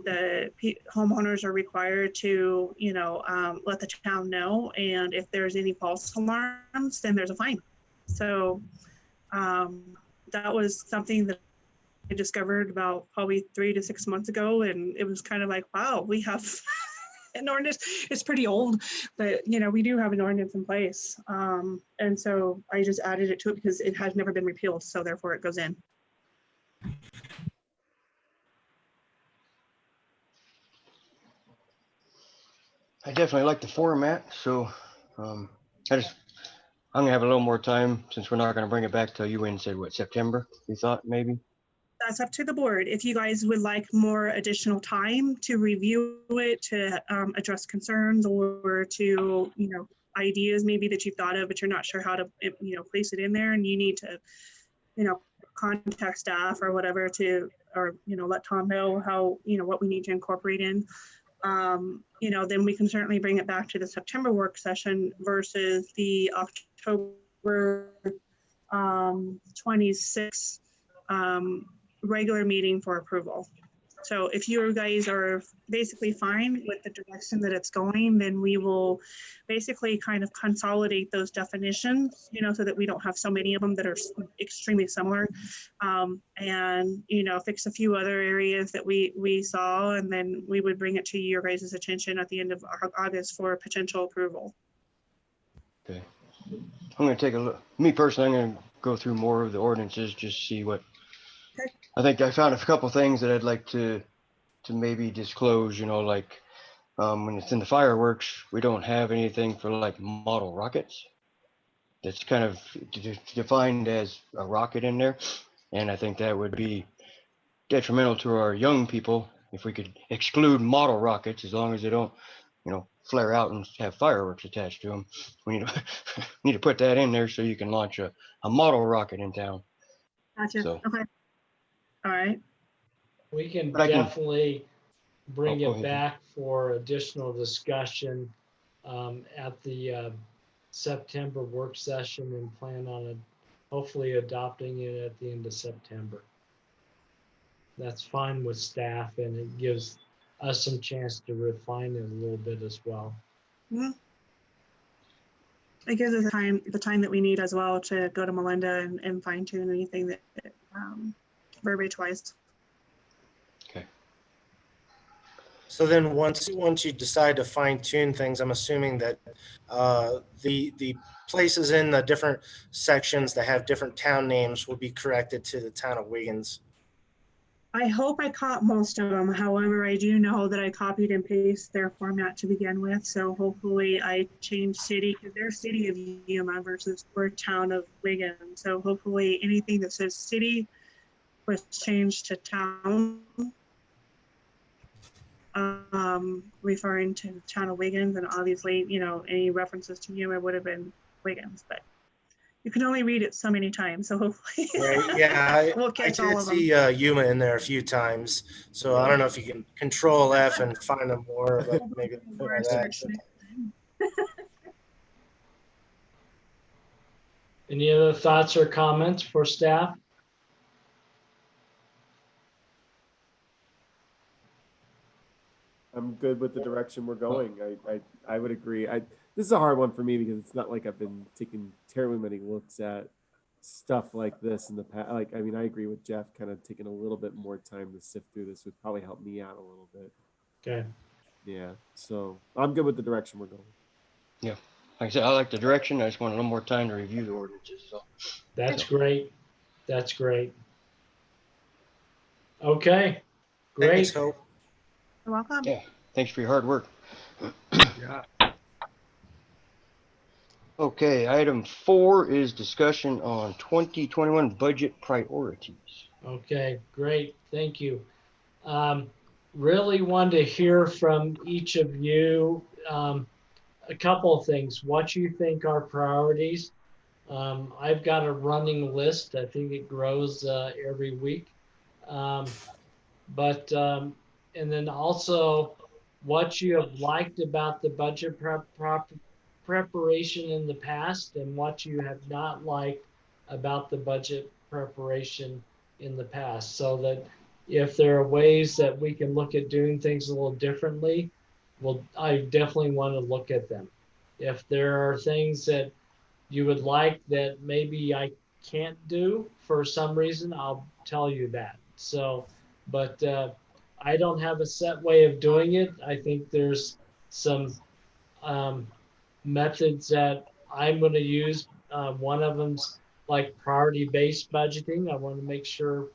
the homeowners are required to, let the town know. And if there's any false alarms, then there's a fine. So that was something that I discovered about probably 3 to 6 months ago. And it was kind of like, wow, we have an ordinance. It's pretty old, but we do have an ordinance in place. And so I just added it to it because it has never been repealed. So therefore it goes in. I definitely like the format, so I'm gonna have a little more time since we're not gonna bring it back till you in said what, September, you thought maybe? That's up to the board. If you guys would like more additional time to review it, to address concerns or to, ideas maybe that you've thought of, but you're not sure how to, place it in there, and you need to, contact staff or whatever or let Tom know how, what we need to incorporate in. Then we can certainly bring it back to the September work session versus the October 26th regular meeting for approval. So if you guys are basically fine with the direction that it's going, then we will basically kind of consolidate those definitions, so that we don't have so many of them that are extremely similar, and, fix a few other areas that we saw, and then we would bring it to your guys' attention at the end of August for potential approval. Okay. I'm gonna take a look. Me personally, I'm gonna go through more of the ordinances, just see what. Okay. I think I found a couple things that I'd like to maybe disclose, like when it's in the fireworks, we don't have anything for like model rockets. That's kind of defined as a rocket in there. And I think that would be detrimental to our young people if we could exclude model rockets, as long as they don't, flare out and have fireworks attached to them. We need to put that in there so you can launch a model rocket in town. Gotcha. So. Okay. All right. We can But I can- definitely bring go it ahead. back for additional discussion at the September work session, and plan on hopefully adopting it at the end of September. That's fine with staff, and it gives us some chance to refine it a little bit as well. Mm-hmm. It gives us the time that we need as well to go to Melinda and fine tune anything that verbiage wise. Okay. So then once you decide to fine tune things, I'm assuming that the places in the different sections that have different town names will be corrected to the town of Wiggins. I hope I caught most of them. However, I do know that I copied and pasted their format to begin with. So hopefully I changed city, because they're city of Yuma versus we're town of Wiggins. So hopefully anything that says city was changed to town. referring to the town of Wiggins, and obviously, any references to Yuma would have been Wiggins, but you can only read it so many times, so hopefully Right, yeah, we'll I catch all did of them. see Yuma in there a few times, so I don't know if you can Control F and find them more, but maybe try that. Any other thoughts or comments for staff? I'm good with the direction we're going. I would agree. This is a hard one for me because it's not like I've been taking terribly many looks at stuff like this in the past. Like, I mean, I agree with Jeff. Kind of taking a little bit more time to sift through this would probably help me out a little bit. Okay. Yeah. So I'm good with the direction we're going. Yeah. Like I said, I like the direction. I just want a little more time to review the ordinances. So That's great. That's great. Okay, Thanks, great. Hope. You're welcome. yeah, thanks for your hard work. Yeah. Okay, item 4 is discussion on 2021 budget priorities. Okay, great. Thank you. Really want to hear from each of you a couple of things. What you think are priorities. I've got a running list. I think it grows every week. And then also what you have liked about the budget preparation in the past and what you have not liked about the budget preparation in the past, so that if there are ways that we can look at doing things a little differently, well, I definitely want to look at them. If there are things that you would like that maybe I can't do for some reason, I'll tell you that. So, but I don't have a set way of doing it. I think there's some methods that I'm going to use. One of them's like priority-based budgeting. I want to make sure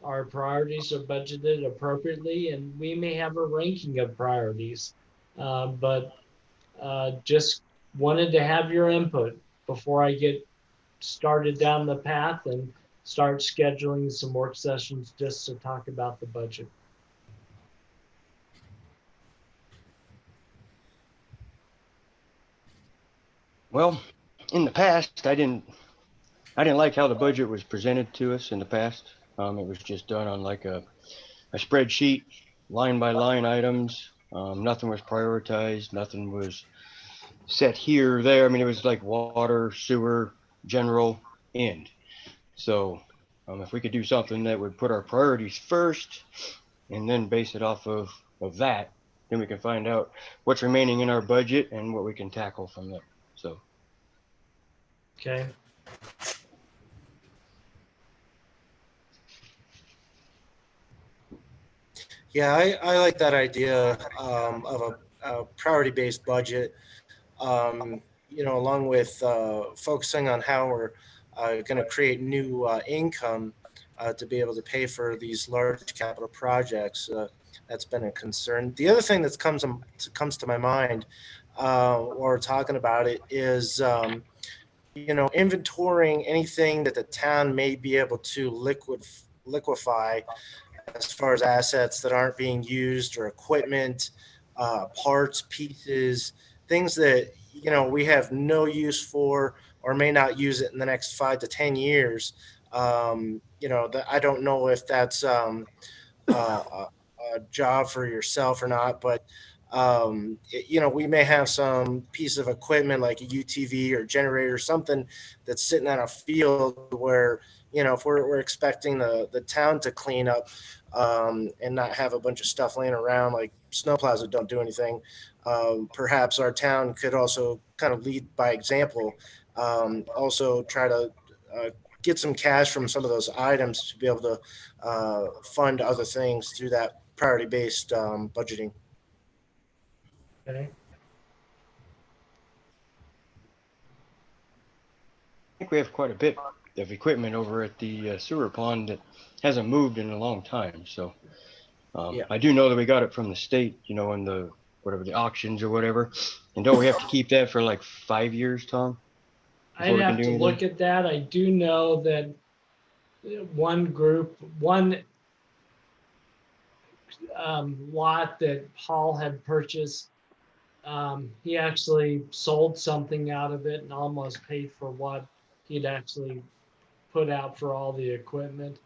our priorities are budgeted appropriately, and we may have a ranking of priorities. But just wanted to have your input before I get started down the path and start scheduling some work sessions just to talk about the budget. Well, in the past, I didn't like how the budget was presented to us in the past. It was just done on like a spreadsheet, line by line items. Nothing was prioritized. Nothing was set here or there. I mean, it was like water, sewer, general, end. So if we could do something that would put our priorities first and then base it off of that, then we can find out what's remaining in our budget and what we can tackle from there. So. Okay. Yeah, I like that idea of a priority-based budget. Along with focusing on how we're going to create new income to be able to pay for these large capital projects. That's been a concern. The other thing that comes to my mind while we're talking about it is, inventorying anything that the town may be able to liquefy as far as assets that aren't being used or equipment, parts, pieces, things that we have no use for or may not use it in the next 5 to 10 years. I don't know if that's a job for yourself or not, but we may have some piece of equipment like a UTV or generator, something that's sitting on a field where, if we're expecting the town to clean up and not have a bunch of stuff laying around like snowplows that don't do anything, perhaps our town could also kind of lead by example, also try to get some cash from some of those items to be able to fund other things through that priority-based budgeting. Okay. I think we have quite a bit of equipment over at the sewer pond that hasn't moved in a long time. So Yeah. I do know that we got it from the state, in the the auctions or whatever. And don't we have to keep that for like 5 years, Tom? I'd have to look at that. I do know that one lot that Paul had purchased, he actually sold something out of it and almost paid for what he'd actually put out for all the equipment.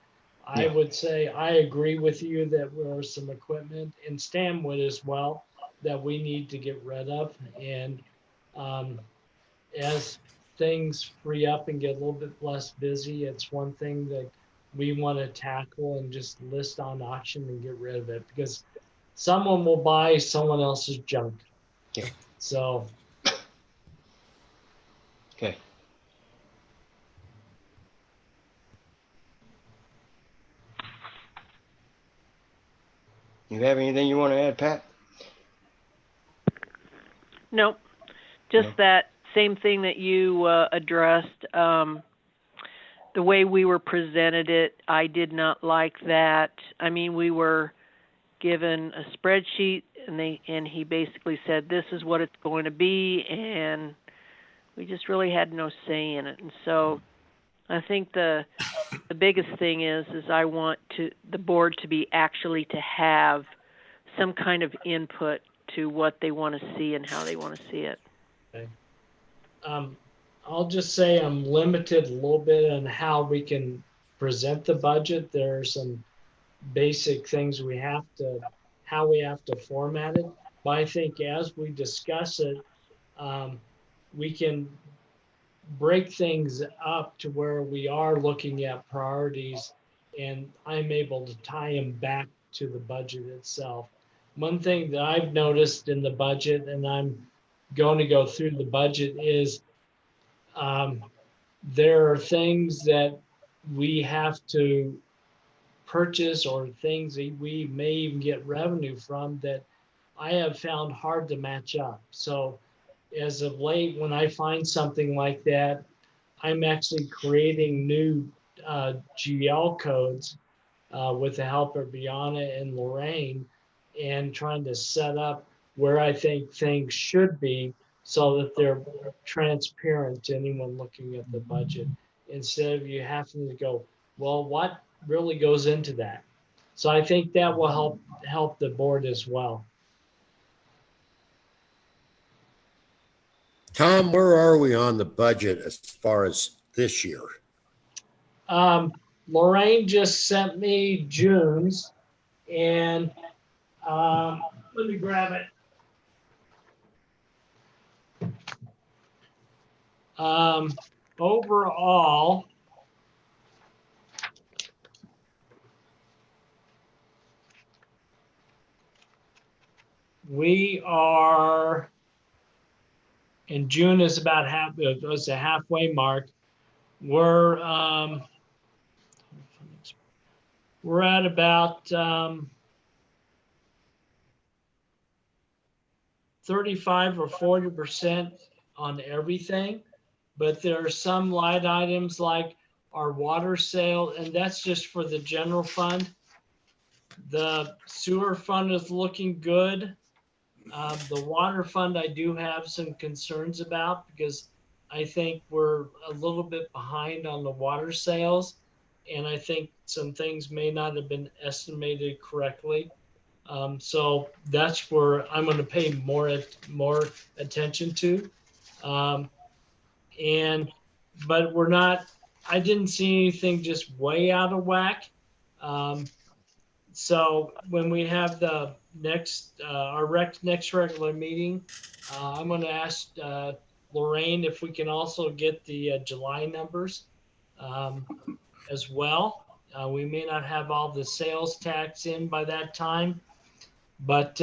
I Yeah. would say I agree with you that there are some equipment in Stanwood as well that we need to get rid of. And as things free up and get a little bit less busy, it's one thing that we want to tackle and just list on auction and get rid of it, because someone will buy someone else's junk. Yeah. So Okay. You have anything you want to add, Pat? Nope. Just No. that same thing that you addressed. The way we were presented it, I did not like that. I mean, we were given a spreadsheet, and he basically said, this is what it's going to be, and we just really had no say in it. And so I think the biggest thing is I want the board to be actually to have some kind of input to what they want to see and how they want to see it. okay. I'll just say I'm limited a little bit on how we can present the budget. There are some basic things how we have to format it. But I think as we discuss it, we can break things up to where we are looking at priorities, and I'm able to tie them back to the budget itself. One thing that I've noticed in the budget, and I'm going to go through the budget, is there are things that we have to purchase or things that we may even get revenue from that I have found hard to match up. So as of late, when I find something like that, I'm actually creating new GL codes with the help of Brianna and Lorraine, and trying to set up where I think things should be so that they're transparent to anyone looking at the budget, instead of you having to go, well, what really goes into that? So I think that will help the board as well. Tom, where are we on the budget as far as this year? Lorraine just sent me June's, and let me grab it. Overall, we are, and June is about was a halfway mark. We're at about 35 or 40% on everything, but there are some line items like our water sale, and that's just for the general fund. The sewer fund is looking good. The water fund, I do have some concerns about, because I think we're a little bit behind on the water sales, and I think some things may not have been estimated correctly. So that's where I'm going to pay more attention to. But we're not, I didn't see anything just way out of whack. So when we have the next, next regular meeting, I'm going to ask Lorraine if we can also get the July numbers as well. We may not have all the sales tax in by that time, but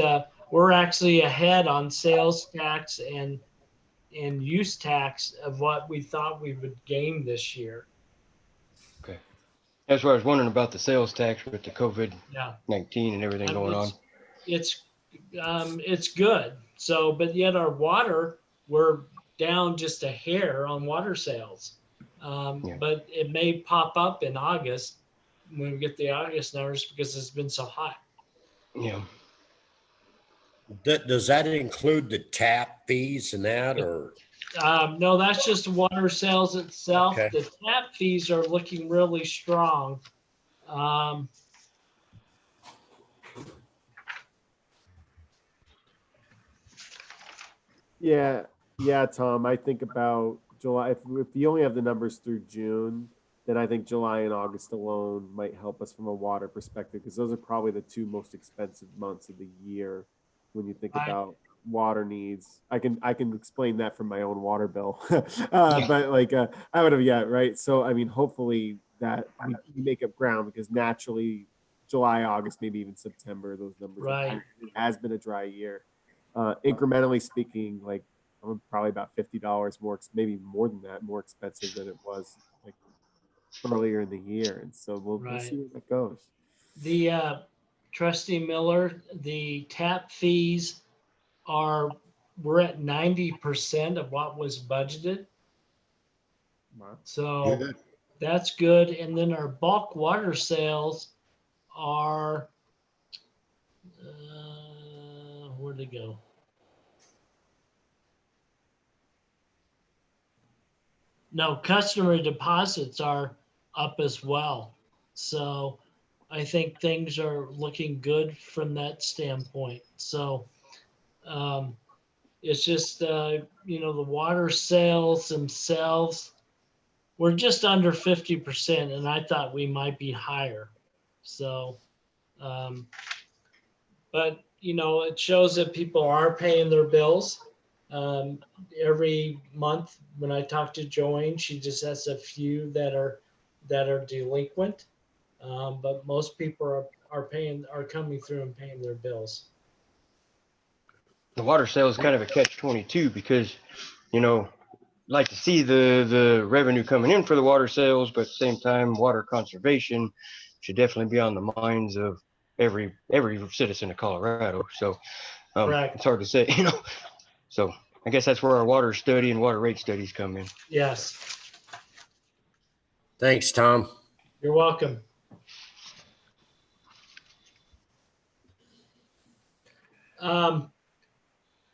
we're actually ahead on sales tax and use tax of what we thought we would gain this year. Okay. That's what I was wondering about the sales tax with the COVID-19 and everything going on. It's good. So, but yet our water, we're down just a hair on water sales. But it may pop up in August when we get the August numbers, because it's been so hot. Yeah. Does that include the tap fees and that, or? No, that's just water sales itself. Okay. The tap fees are looking really strong. Yeah, Tom. I think about July. If you only have the numbers through June, then I think July and August alone might help us from a water perspective because those are probably the two most expensive months of the year when you think Right. about water needs. I can explain that from my own water bill, Yeah. but like I would have right. So I mean, hopefully that we make up ground because naturally July, August, maybe even September, those numbers. Right. It has been a dry year. Incrementally speaking, like I'm probably about $50 more, maybe more than that, more expensive than it was like earlier in the year, and so we'll see Right. where that goes. The Trustee Miller, the tap fees we're at 90% of what was budgeted. Wow. So Good. that's good. And then our bulk water sales are, where'd they go? No, customer deposits are up as well. So I think things are looking good from that standpoint. So um, it's just, the water sales themselves, we're just under 50%, and I thought we might be higher. So, but it shows that people are paying their bills. Every month when I talk to Joanne, she just has a few that are delinquent, but most people are coming through and paying their bills. The water sale is kind of a catch-22 because, like to see the revenue coming in for the water sales, but at the same time, water conservation should definitely be on the minds of every citizen of Colorado. So Correct. it's hard to say, So I guess that's where our water study and water rate studies come in. Yes, Thanks, Tom. you're welcome.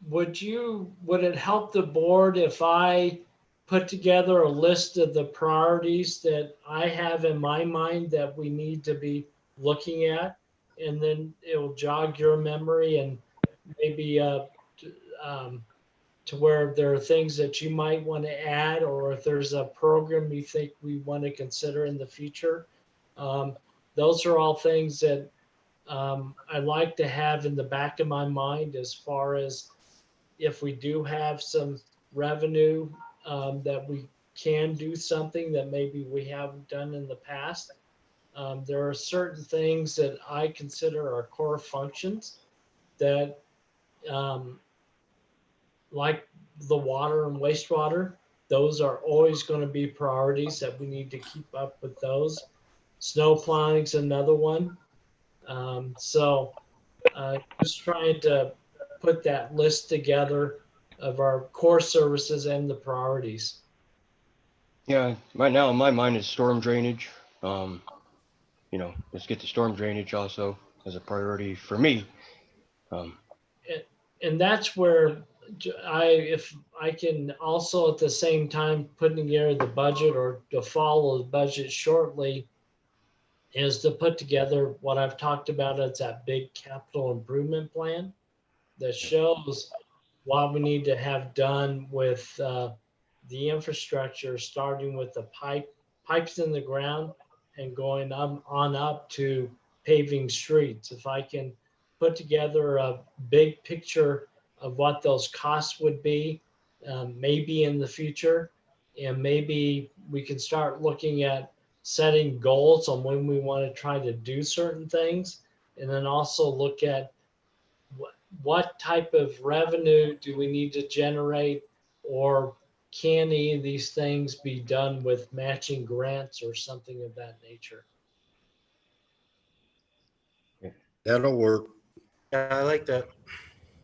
Would it help the board if I put together a list of the priorities that I have in my mind that we need to be looking at, and then it will jog your memory and maybe to where there are things that you might want to add, or if there's a program you think we want to consider in the future. Those are all things that I like to have in the back of my mind as far as if we do have some revenue that we can do something that maybe we haven't done in the past. There are certain things that I consider our core functions that, like the water and wastewater, those are always going to be priorities that we need to keep up with those. Snow plowing is another one. So just trying to put that list together of our core services and the priorities. Yeah, right now in my mind is storm drainage. Let's get the storm drainage also as a priority for me. And that's where if I can also at the same time put together the budget or to follow the budget shortly, is to put together what I've talked about as that big capital improvement plan that shows what we need to have done with the infrastructure, starting with the pipes in the ground and going on up to paving streets. If I can put together a big picture of what those costs would be, maybe in the future, and maybe we can start looking at setting goals on when we want to try to do certain things, and then also look at what type of revenue do we need to generate, or can any of these things be done with matching grants or something of that nature? That'll work. Yeah, I like that.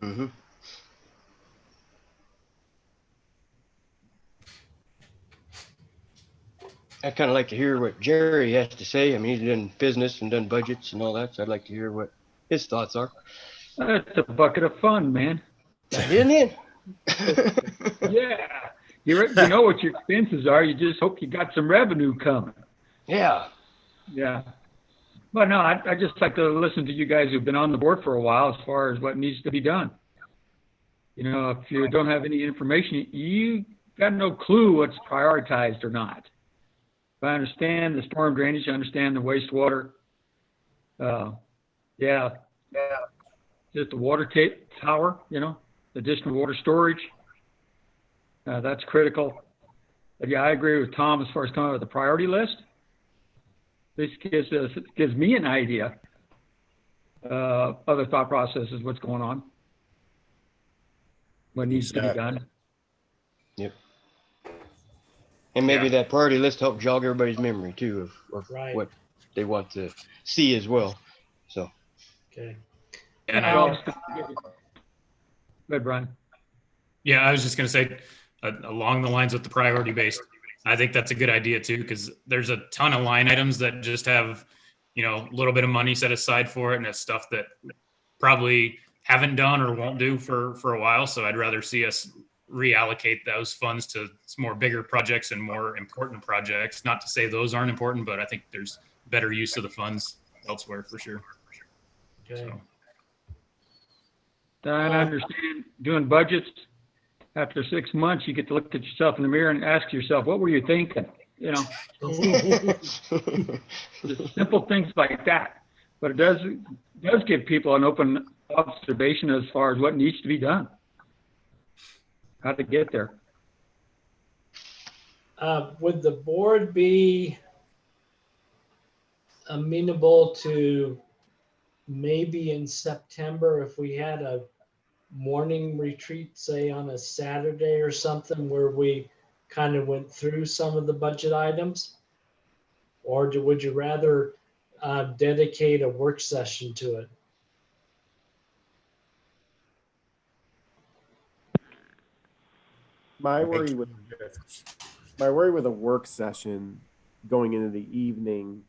Mm-hmm. I'd kind of like to hear what Jerry has to say. I mean, he's done business and done budgets and all that, so I'd like to hear what his thoughts are. That's a bucket of fun, man. Isn't it? Yeah. You know what your expenses are. You just hope you got some revenue coming. Yeah. Yeah. But no, I just like to listen to you guys who've been on the board for a while as far as what needs to be done. You know, if you don't have any information, you got no clue what's prioritized or not. If I understand the storm drainage, I understand the wastewater. Yeah, just the water tower, you know, additional water storage. That's critical. But yeah, I agree with Tom as far as coming up with the priority list. This gives me an idea other thought processes, what's going on, what needs to be done. Yep. And maybe that priority list help jog everybody's memory too of Right. what they want to see as well. So. Okay. And Go ahead, Brian. yeah, I was just going to say along the lines with the priority based, I think that's a good idea too, because there's a ton of line items that just have, you know, a little bit of money set aside for it. And it's stuff that probably haven't done or won't do for a while. So I'd rather see us reallocate those funds to more bigger projects and more important projects. Not to say those aren't important, but I think there's better use of the funds elsewhere for sure. Okay. So, I understand doing budgets. After 6 months, you get to look at yourself in the mirror and ask yourself, what were you thinking? You know, just simple things like that. But it does give people an open observation as far as what needs to be done, how to get there. Would the board be amenable to maybe in September if we had a morning retreat, say on a Saturday or something, where we kind of went through some of the budget items? Or would you rather dedicate a work session to it? My worry with a work session going into the evening,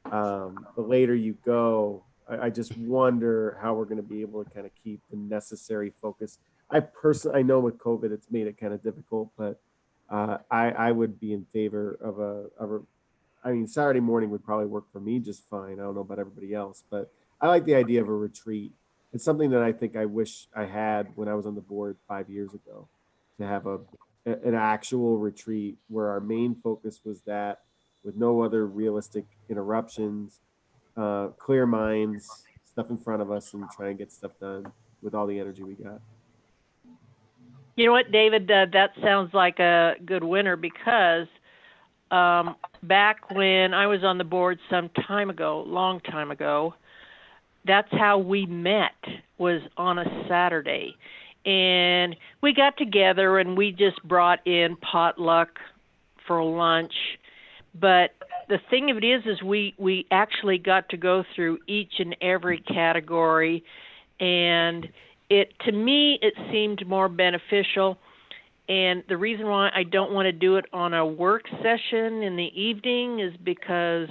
the later you go, I just wonder how we're going to be able to kind of keep the necessary focus. I know with COVID, it's made it kind of difficult, but I would be in favor of I mean, Saturday morning would probably work for me just fine. I don't know about everybody else, but I like the idea of a retreat. It's something that I think I wish I had when I was on the board 5 years ago, to have an actual retreat where our main focus was that, with no other realistic interruptions, clear minds, stuff in front of us, and try and get stuff done with all the energy we got. You know what, David? That sounds like a good winner, because back when I was on the board some time ago, long time ago, that's how we met, was on a Saturday. And we got together and we just brought in potluck for lunch. But the thing of it is we actually got to go through each and every category. And to me, it seemed more beneficial. And the reason why I don't want to do it on a work session in the evening is because,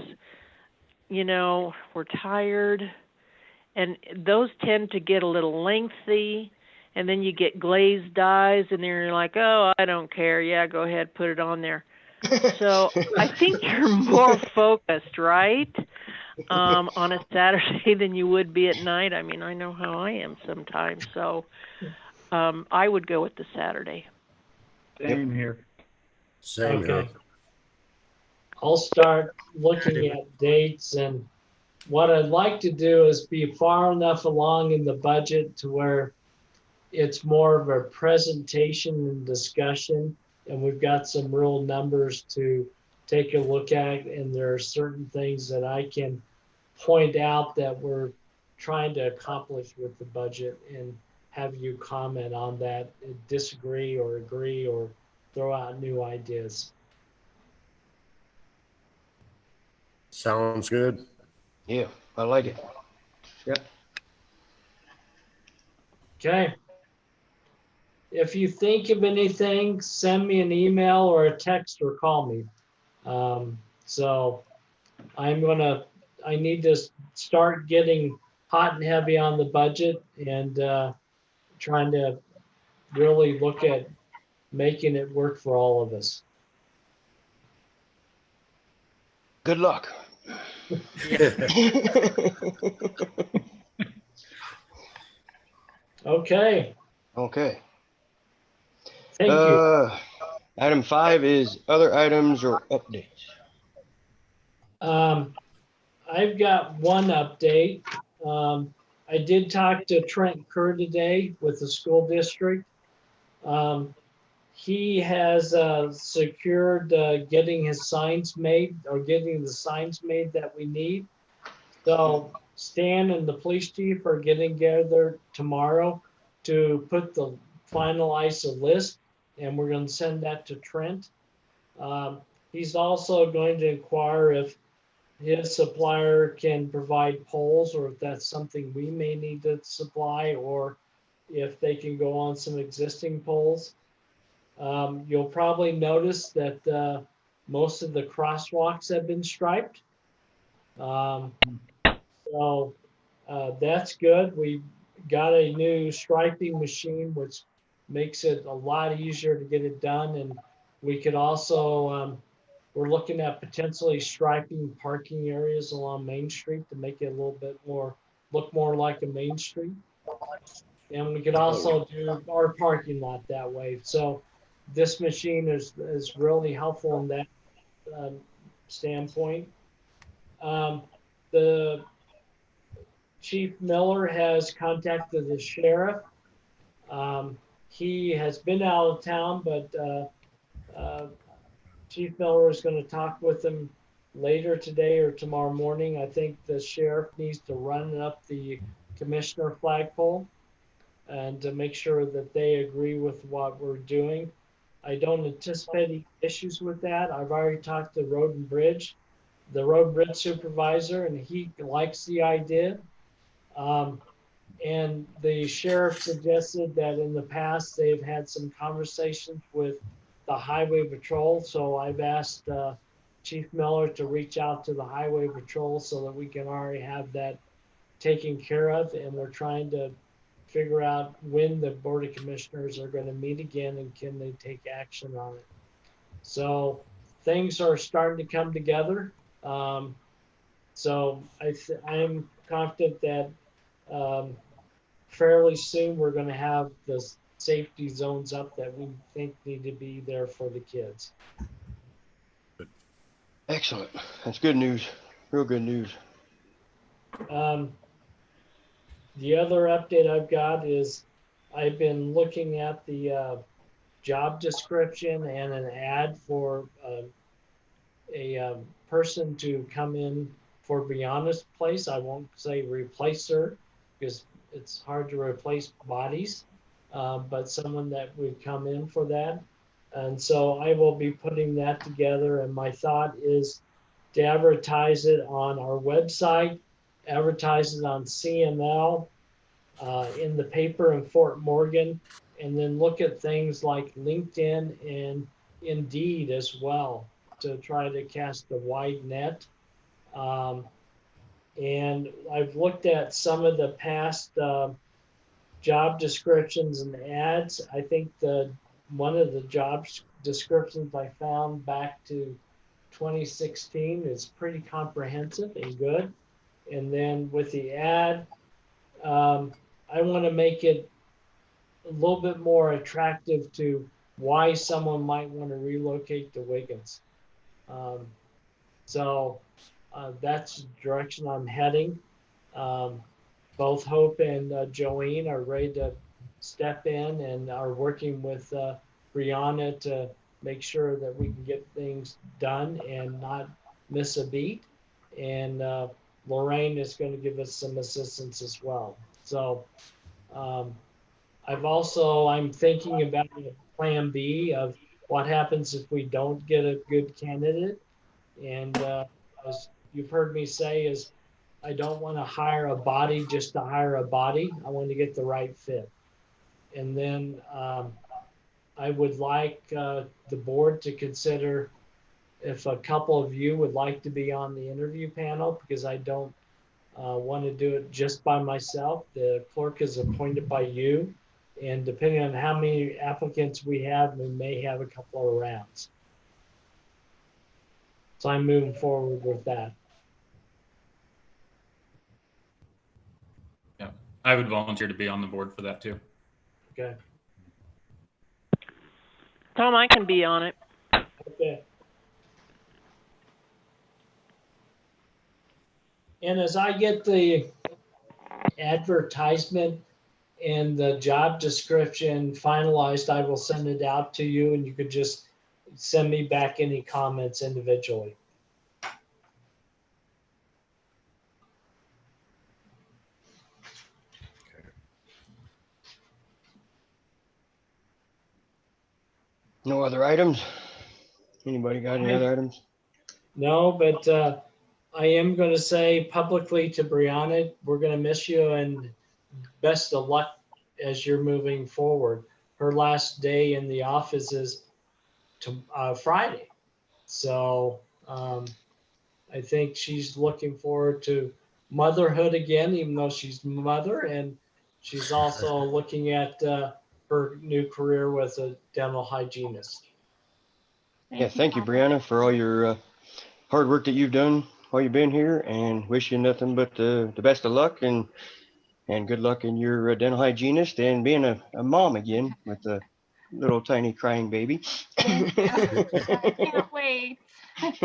you know, we're tired. And those tend to get a little lengthy. And then you get glazed eyes, and then you're like, oh, I don't care. Yeah, go ahead, put it on there. So I think you're more focused, right, on a Saturday than you would be at night. I mean, I know how I am sometimes. So I would go with the Saturday. Same here. Same here. I'll start looking at dates, and what I'd like to do is be far enough along in the budget to where it's more of a presentation and discussion, and we've got some real numbers to take a look at, and there are certain things that I can point out that we're trying to accomplish with the budget, and have you comment on that, disagree or agree, or throw out new ideas. Sounds good. Yeah, I like it. Yep. Okay. If you think of anything, send me an email or a text or call me. So I need to start getting hot and heavy on the budget, and trying to really look at making it work for all of us. Good luck. Okay. Okay. Thank you. Item 5 is other items or updates. I've got one update. I did talk to Trent Kerr today with the school district. He has secured getting his signs made, or getting the signs made that we need. So Stan and the police chief are getting together tomorrow to finalize the list, and we're going to send that to Trent. He's also going to inquire if his supplier can provide poles, or if that's something we may need to supply, or if they can go on some existing poles. You'll probably notice that most of the crosswalks have been striped. So that's good. We got a new striping machine, which makes it a lot easier to get it done. And we could also, we're looking at potentially striping parking areas along Main Street to make it a little bit more, look more like a Main Street. And we could also do our parking lot that way. So this machine is really helpful in that standpoint. The Chief Miller has contacted the sheriff. He has been out of town, but Chief Miller is going to talk with him later today or tomorrow morning. I think the sheriff needs to run up the commissioner flagpole and to make sure that they agree with what we're doing. I don't anticipate any issues with that. I've already talked to the road and bridge supervisor, and he likes the idea. And the sheriff suggested that in the past they've had some conversations with the highway patrol. So I've asked Chief Miller to reach out to the highway patrol so that we can already have that taken care of. And we're trying to figure out when the Board of Commissioners are going to meet again and can they take action on it. So things are starting to come together. So I'm confident that fairly soon we're going to have the safety zones up that we think need to be there for the kids. Excellent. That's good news. Real good news. The other update I've got is I've been looking at the job description and an ad for a person to come in for Brianna's place. I won't say replace her because it's hard to replace bodies, but someone that would come in for that. And so I will be putting that together. And my thought is to advertise it on our website, advertise it on CML, in the paper in Fort Morgan, and then look at things like LinkedIn and Indeed as well to try to cast a wide net. And I've looked at some of the past job descriptions and ads. I think one of the job descriptions I found back to 2016 is pretty comprehensive and good. And then with the ad, I want to make it a little bit more attractive to why someone might want to relocate to Wiggins. So that's the direction I'm heading. Both Hope and Joanne are ready to step in and are working with Brianna to make sure that we can get things done and not miss a beat. And Lorraine is going to give us some assistance as well. So I'm thinking about a plan B of what happens if we don't get a good candidate. And as you've heard me say, is I don't want to hire a body just to hire a body. I want to get the right fit. And then I would like the board to consider if a couple of you would like to be on the interview panel, because I don't want to do it just by myself. The clerk is appointed by you. And depending on how many applicants we have, we may have a couple of rounds. So I'm moving forward with that. Yeah, I would volunteer to be on the board for that too. Okay. Tom, I can be on it. Okay. And as I get the advertisement and the job description finalized, I will send it out to you, and you could just send me back any comments individually. No other items? Anybody got any other items? No, but I am going to say publicly to Brianna, we're going to miss you and best of luck as you're moving forward. Her last day in the office is Friday. So I think she's looking forward to motherhood again, even though she's mother. And she's also looking at her new career with a dental hygienist. Thank you, Brianna, for all your hard work that you've done while you've been here, and wish you nothing but the best of luck and good luck in your dental hygienist and being a mom again with a little tiny crying baby. Thank you. I can't wait. Thank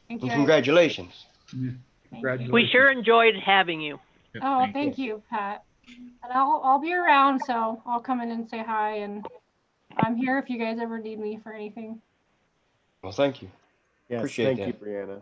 you. Congratulations. Thank you. We sure enjoyed having you. Oh, thank you, Pat. And I'll be around, so I'll come in and say hi, and I'm here if you guys ever need me for anything. Well, thank you. Yes, Appreciate thank that. you, Brianna.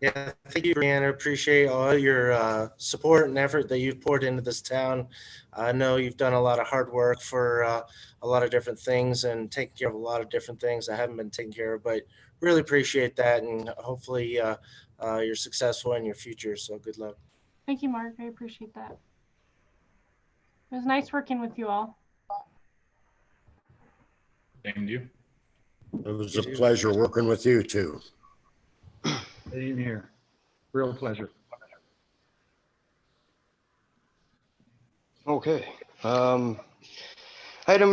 Yeah, thank you, Brianna. Appreciate all your support and effort that you've poured into this town. I know you've done a lot of hard work for a lot of different things and taken care of a lot of different things that haven't been taken care of, but really appreciate that, and hopefully you're successful in your future. So good luck. Thank you, Mark. I appreciate that. It was nice working with you all. Same to you. It was a pleasure working with you too. Same here. Real pleasure. Okay. Item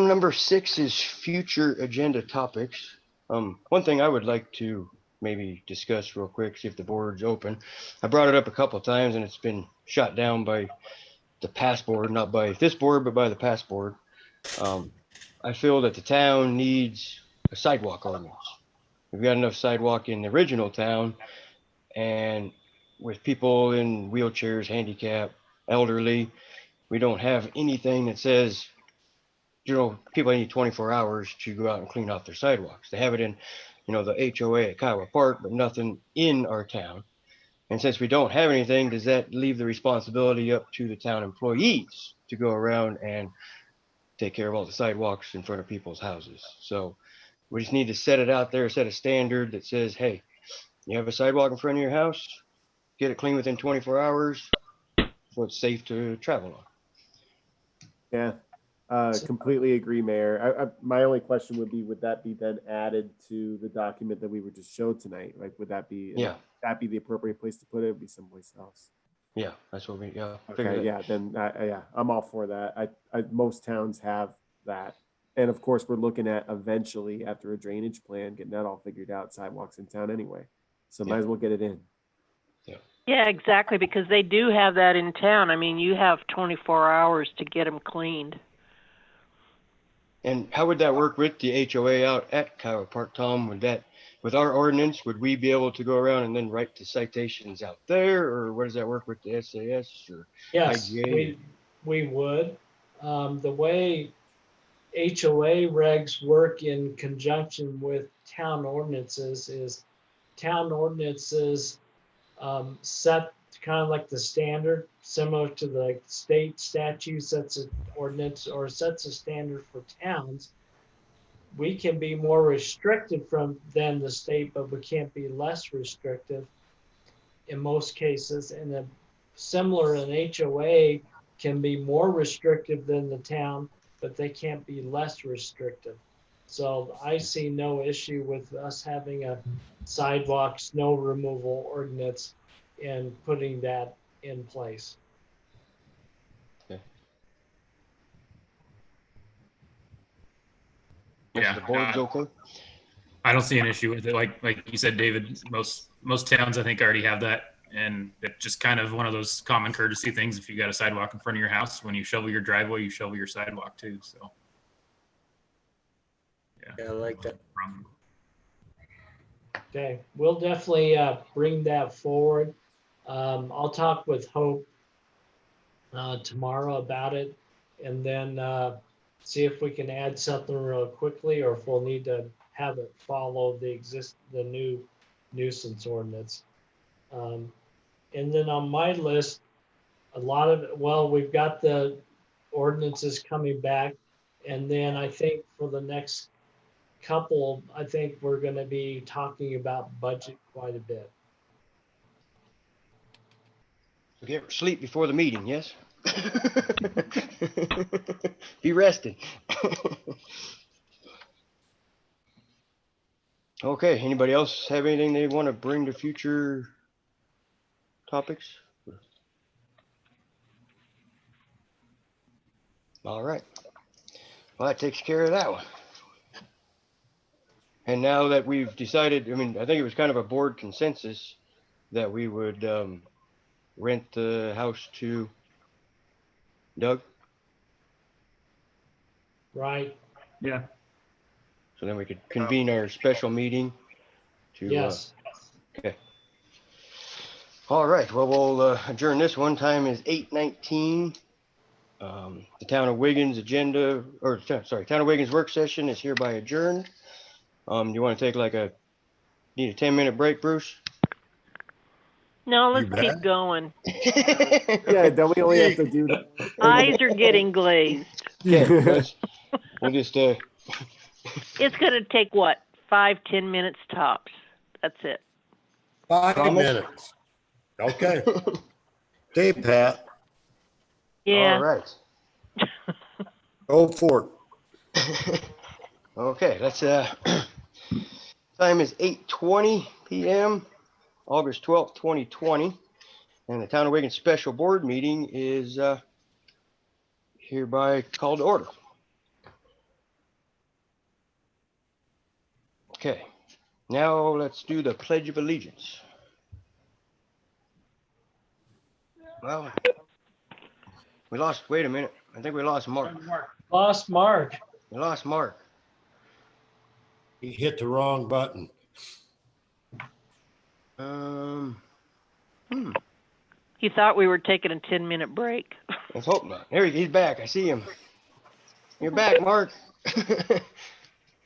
number 6 is future agenda topics. One thing I would like to maybe discuss real quick, see if the board's open. I brought it up a couple of times and it's been shot down by the past board, not by this board, but by the past board. I feel that the town needs a sidewalk ordinance. We've got enough sidewalk in the original town, and with people in wheelchairs, handicap, elderly, we don't have anything that says, people need 24 hours to go out and clean off their sidewalks. They have it in, the HOA at Kiowa Park, but nothing in our town. And since we don't have anything, does that leave the responsibility up to the town employees to go around and take care of all the sidewalks in front of people's houses? So we just need to set it out there, set a standard that says, hey, you have a sidewalk in front of your house, get it clean within 24 hours so it's safe to travel on. Yeah, completely agree, Mayor. My only question would be, would that be then added to the document that we were just showed tonight? Like, would that be, that be the appropriate place to put it? It would be someplace else. Yeah, that's what we, Okay, yeah, then, yeah, I'm all for that. Most towns have that. And of course, we're looking at eventually, after a drainage plan, getting that all figured out, sidewalks in town anyway. So might as well get it in. Yeah, exactly, because they do have that in town. I mean, you have 24 hours to get them cleaned. And how would that work with the HOA out at Kiowa Park, Tom? With our ordinance, would we be able to go around and then write the citations out there, or what does that work with the SAS or Yes, IGA? we would. The way HOA regs work in conjunction with town ordinances is town ordinances set kind of like the standard, similar to the state statute sets an ordinance or sets a standard for towns. We can be more restricted than the state, but we can't be less restrictive in most cases. And then similar, an HOA can be more restrictive than the town, but they can't be less restrictive. So I see no issue with us having a sidewalk snow removal ordinance and putting that in place. Okay. Yeah, the board's okay. I don't see an issue with it. Like you said, David, most towns I think already have that, and it's just kind of one of those common courtesy things. If you got a sidewalk in front of your house, when you shovel your driveway, you shovel your sidewalk too. So Yeah, I like that. From Okay, we'll definitely bring that forward. I'll talk with Hope tomorrow about it, and then see if we can add something real quickly, or if we'll need to have it follow the new nuisance ordinance. And then on my list, we've got the ordinances coming back, and then I think for the next couple, I think we're going to be talking about budget quite a bit. So get sleep before the meeting, yes? Be rested. Okay, anybody else have anything they want to bring to future topics? All right. Well, that takes care of that one. And now that we've decided, I mean, I think it was kind of a board consensus that we would rent the house to Doug. Right? Yeah. So then we could convene our special meeting to. Yes. Okay. All right. Well, we'll adjourn this one. Time is 8:19. The Town of Wiggins agenda, or sorry, Town of Wiggins work session is hereby adjourned. You want to take need a 10-minute break, Bruce? No, You let's keep bet. going. Yeah, don't we only have to do that? Eyes are getting glazed. Okay, we'll just It's gonna take what, 5-10 minutes tops. That's it. 5 Promise? minutes. Okay. Hey, Pat, Yeah. All right. go for it. Okay, that's time is 8:20 p.m. August 12th, 2020, and the Town of Wiggins special board meeting is hereby called to order. Okay, now let's do the Pledge of Allegiance. Well, wait a minute. I think we lost Mark. Lost Mark. We lost Mark. He hit the wrong button. He thought we were taking a 10-minute break. Let's hope not. He's back. I see him. You're back, Mark.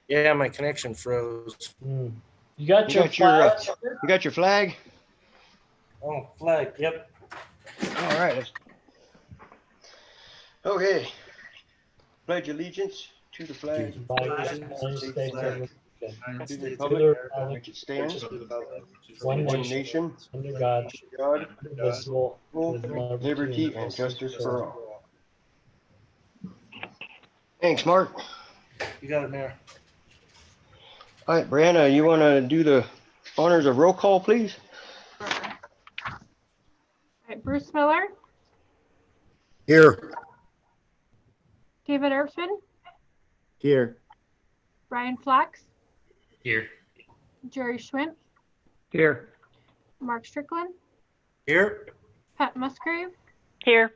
Yeah, my connection froze. You got You your got your, flag? You got your flag? Oh, flag. Yep. All right. Okay. Pledge allegiance to the flag By the United States of America, to the to republic the for which it stands, one one nation, nation, under God, God, indivisible, with liberty and justice for all. Thanks, Mark. You got it, Mayor. All right, Brianna, you want to do the honors of roll call, please? All right, Bruce Miller, Here. David Erpsman, Here. Brian Flax, here. Jerry Schwint, Here. Mark Strickland, Here. Pat Musgrave, Here.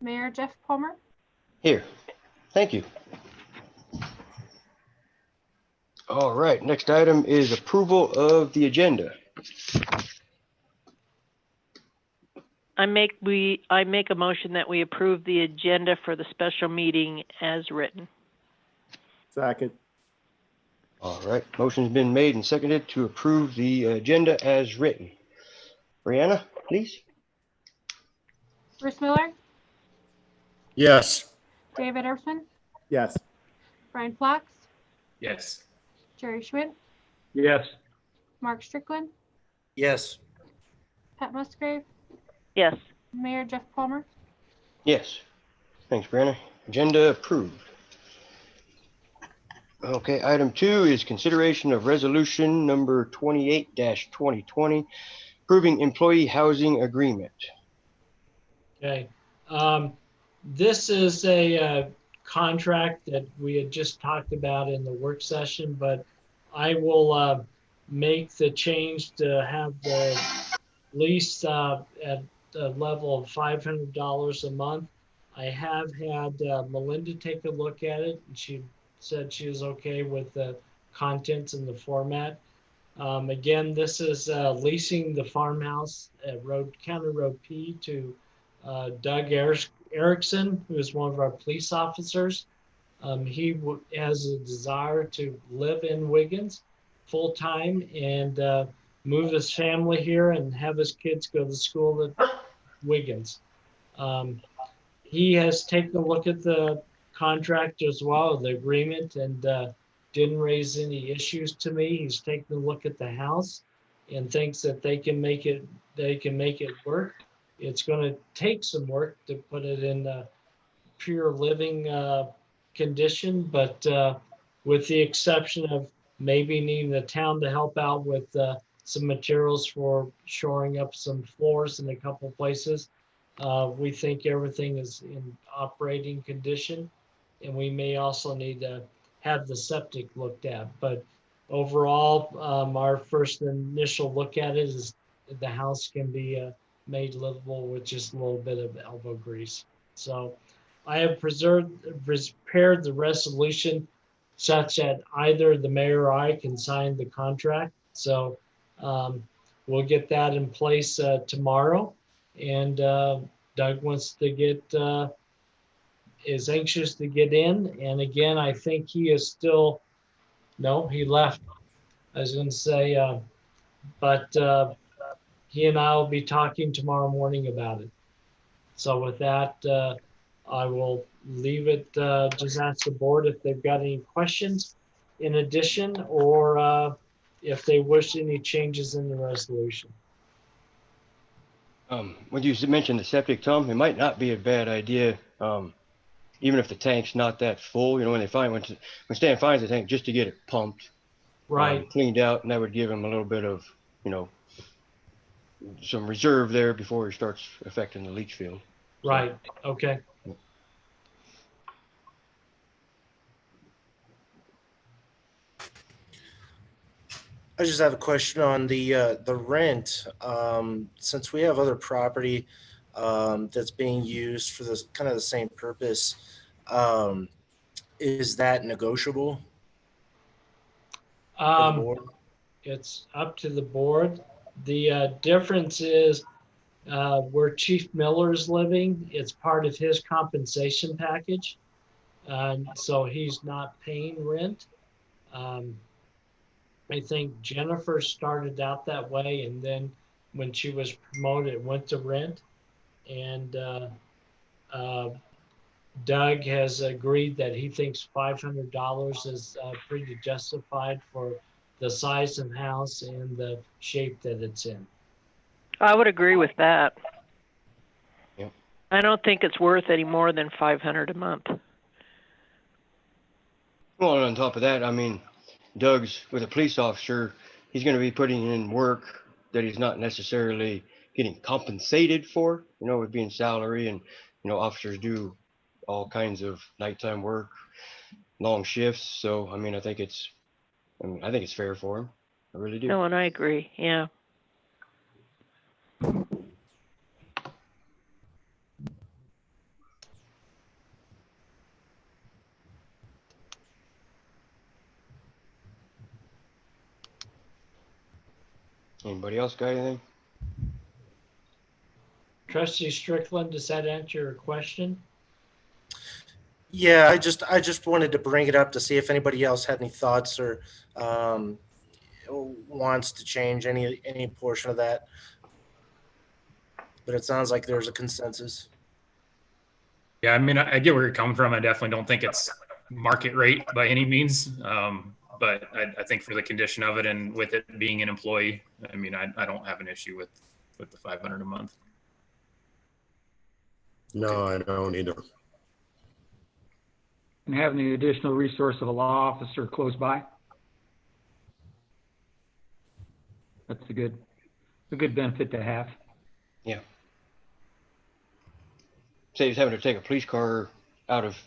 Mayor Jeff Palmer. Here. Thank you. All right, next item is approval of the agenda. I make a motion that we approve the agenda for the special meeting as written. Second. All right, motion's been made and seconded to approve the agenda as written. Brianna, please. Bruce Miller, Yes. David Erpsman, Yes. Brian Flax, Yes. Jerry Schwint, Yes. Mark Strickland, Yes. Pat Musgrave, Yes. Mayor Jeff Palmer. Yes. Thanks, Brianna. Agenda approved. Okay, item 2 is consideration of resolution number 28-2020, approving employee housing agreement. Okay. This is a contract that we had just talked about in the work session, but I will make the change to have the lease at the level of $500 a month. I have had Melinda take a look at it, and she said she was okay with the contents and the format. Again, this is leasing the farmhouse at County Road P to Doug Erickson, who is one of our police officers. He has a desire to live in Wiggins full time and move his family here and have his kids go to school at Wiggins. He has taken a look at the contract as well, the agreement, and didn't raise any issues to me. He's taken a look at the house and thinks that they can make it work. It's going to take some work to put it in pure living condition, but with the exception of maybe needing the town to help out with some materials for shoring up some floors in a couple places. We think everything is in operating condition, and we may also need to have the septic looked at. But overall, our first initial look at it is the house can be made livable with just a little bit of elbow grease. So I have prepared the resolution such that either the mayor or I can sign the contract. So we'll get that in place tomorrow. And Doug wants to is anxious to get in. And again, I think he is still, no, he left. I was going to say, but he and I will be talking tomorrow morning about it. So with that, I will leave it, just ask the board if they've got any questions in addition, or if they wish any changes in the resolution. When you mentioned the septic, Tom, it might not be a bad idea, even if the tank's not that full, you know, when Stan finds the tank, just to get it pumped, Right, cleaned out, and that would give him a little bit of, you know, some reserve there before he starts affecting the leach field. right, okay. I just have a question on the rent. Since we have other property that's being used for this kind of the same purpose, is that negotiable for the board? It's up to the board. The difference is where Chief Miller is living, it's part of his compensation package. So he's not paying rent. I think Jennifer started out that way, and then when she was promoted, it went to rent. And Doug has agreed that he thinks $500 is pretty justified for the size of house and the shape that it's in. I would agree with that. Yep. I don't think it's worth any more than $500 a month. Well, and on top of that, I mean, Doug's with a police officer, he's going to be putting in work that he's not necessarily getting compensated for, you know, with being salary, and, you know, officers do all kinds of nighttime work, long shifts. So, I mean, I think it's fair for him. I really do. No, and I agree. Yeah. Anybody else got anything? Trustee Strickland, does that answer your question? Yeah, I just wanted to bring it up to see if anybody else had any thoughts or wants to change any portion of that. But it sounds like there's a consensus. Yeah, I mean, I get where you're coming from. I definitely don't think it's market rate by any means. But I think for the condition of it and with it being an employee, I mean, I don't have an issue with the $500 a month. No, I don't either. And having the additional resource of a law officer close by. That's a good benefit to have. Yeah. Saves having to take a police car out of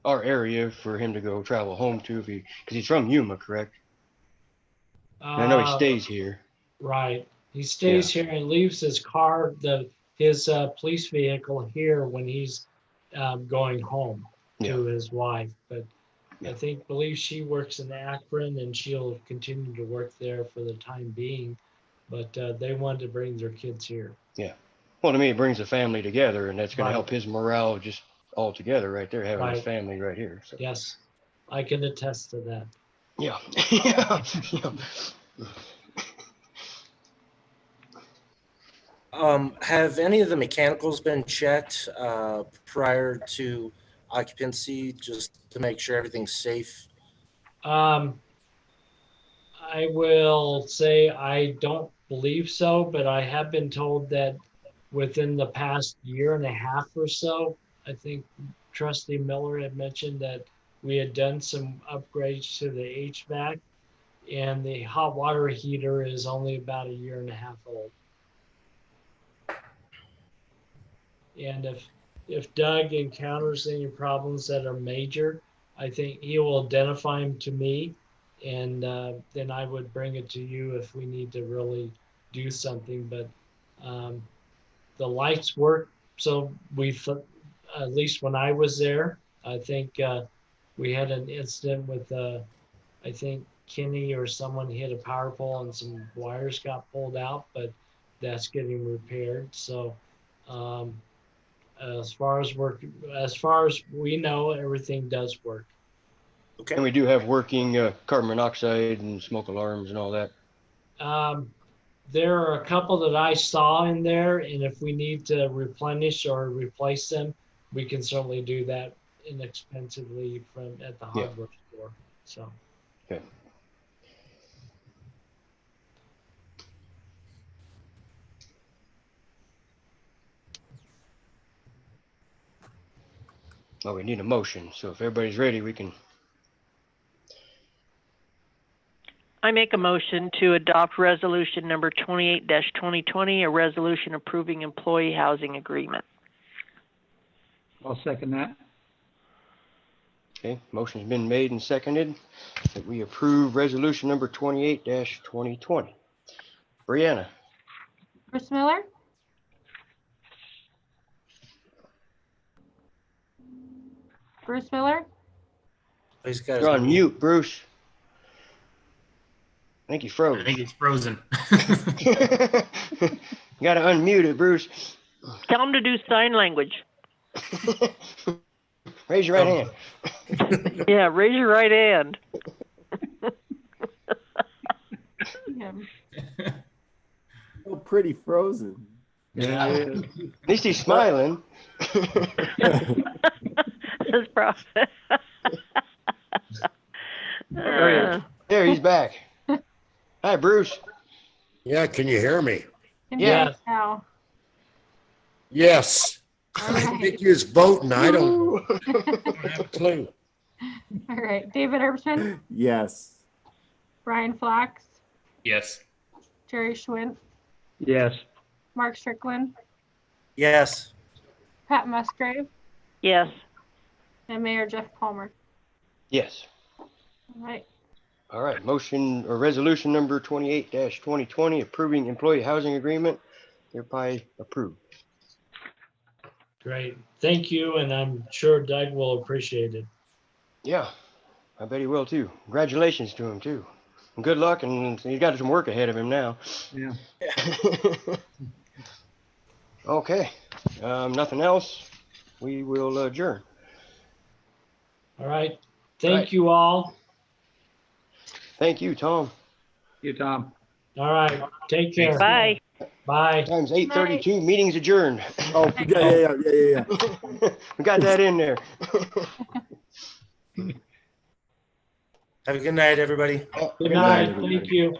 our area for him to go travel home to, because he's from Yuma, correct? And I know he stays here. Right. He stays here and leaves his car, his police vehicle here when he's going home to his wife. But believe she works in Akron, and she'll continue to work there for the time being. But they wanted to bring their kids here. Yeah. Well, to me, it brings the family together, and that's going Right. to help his morale just all together right there, having his Right. family right here. So. Yes, I can attest to that. Yeah. Yeah. Have any of the mechanicals been checked prior to occupancy, just to make sure everything's safe? I will say I don't believe so, but I have been told that within the past year and a half or so, I think Trustee Miller had mentioned that we had done some upgrades to the HVAC, and the hot water heater is only about a year and a half old. And if Doug encounters any problems that are major, I think he will identify them to me, and then I would bring it to you if we need to really do something. But the lights work, so at least when I was there, I think we had an incident with I think Kenny or someone hit a power pole and some wires got pulled out, but that's getting repaired. So as far as we know, everything does work. Okay. And we do have working carbon monoxide and smoke alarms and all that. There are a couple that I saw in there, and if we need to replenish or replace them, we can certainly do that inexpensively at the hardware store. So. Okay. Oh, we need a motion. So if everybody's ready, we can. I make a motion to adopt resolution number 28-2020, a resolution approving employee housing agreement. I'll second that. Okay, motion's been made and seconded that we approve resolution number 28-2020. Brianna. Bruce Miller, Bruce Miller, He's got his You're on mute, Bruce. I think he froze. I think he's frozen. You gotta unmute it, Bruce. Tell him to do sign language. Raise your right hand. Yeah, raise your right hand. him. So pretty frozen. Yeah, it is. At least he's smiling. That's probably. There, he's back. Hi, Bruce. Yeah, can you hear me? Can Yeah. you now? Yes. All I right. think he was boating. I don't have a clue. All right. David Erbson, Yes. Brian Flax, Yes. Jerry Schwint, Yes. Mark Strickland, Yes. Pat Musgrave, Yes. and Mayor Jeff Palmer. Yes. All right. All right, motion or resolution number 28-2020 approving employee housing agreement hereby approved. Great. Thank you, and I'm sure Doug will appreciate it. Yeah, I bet he will too. Congratulations to him too. And good luck, and he's got some work ahead of him now. Yeah. Okay, nothing else. We will adjourn. All right. Thank Right. you all. Thank you, Tom. You, Tom. All right. Take care. Bye. Bye. Time's 8:32, meeting's adjourned. Oh, yeah. We got that in there. Have a good night, everybody. Good night. everybody. Thank you.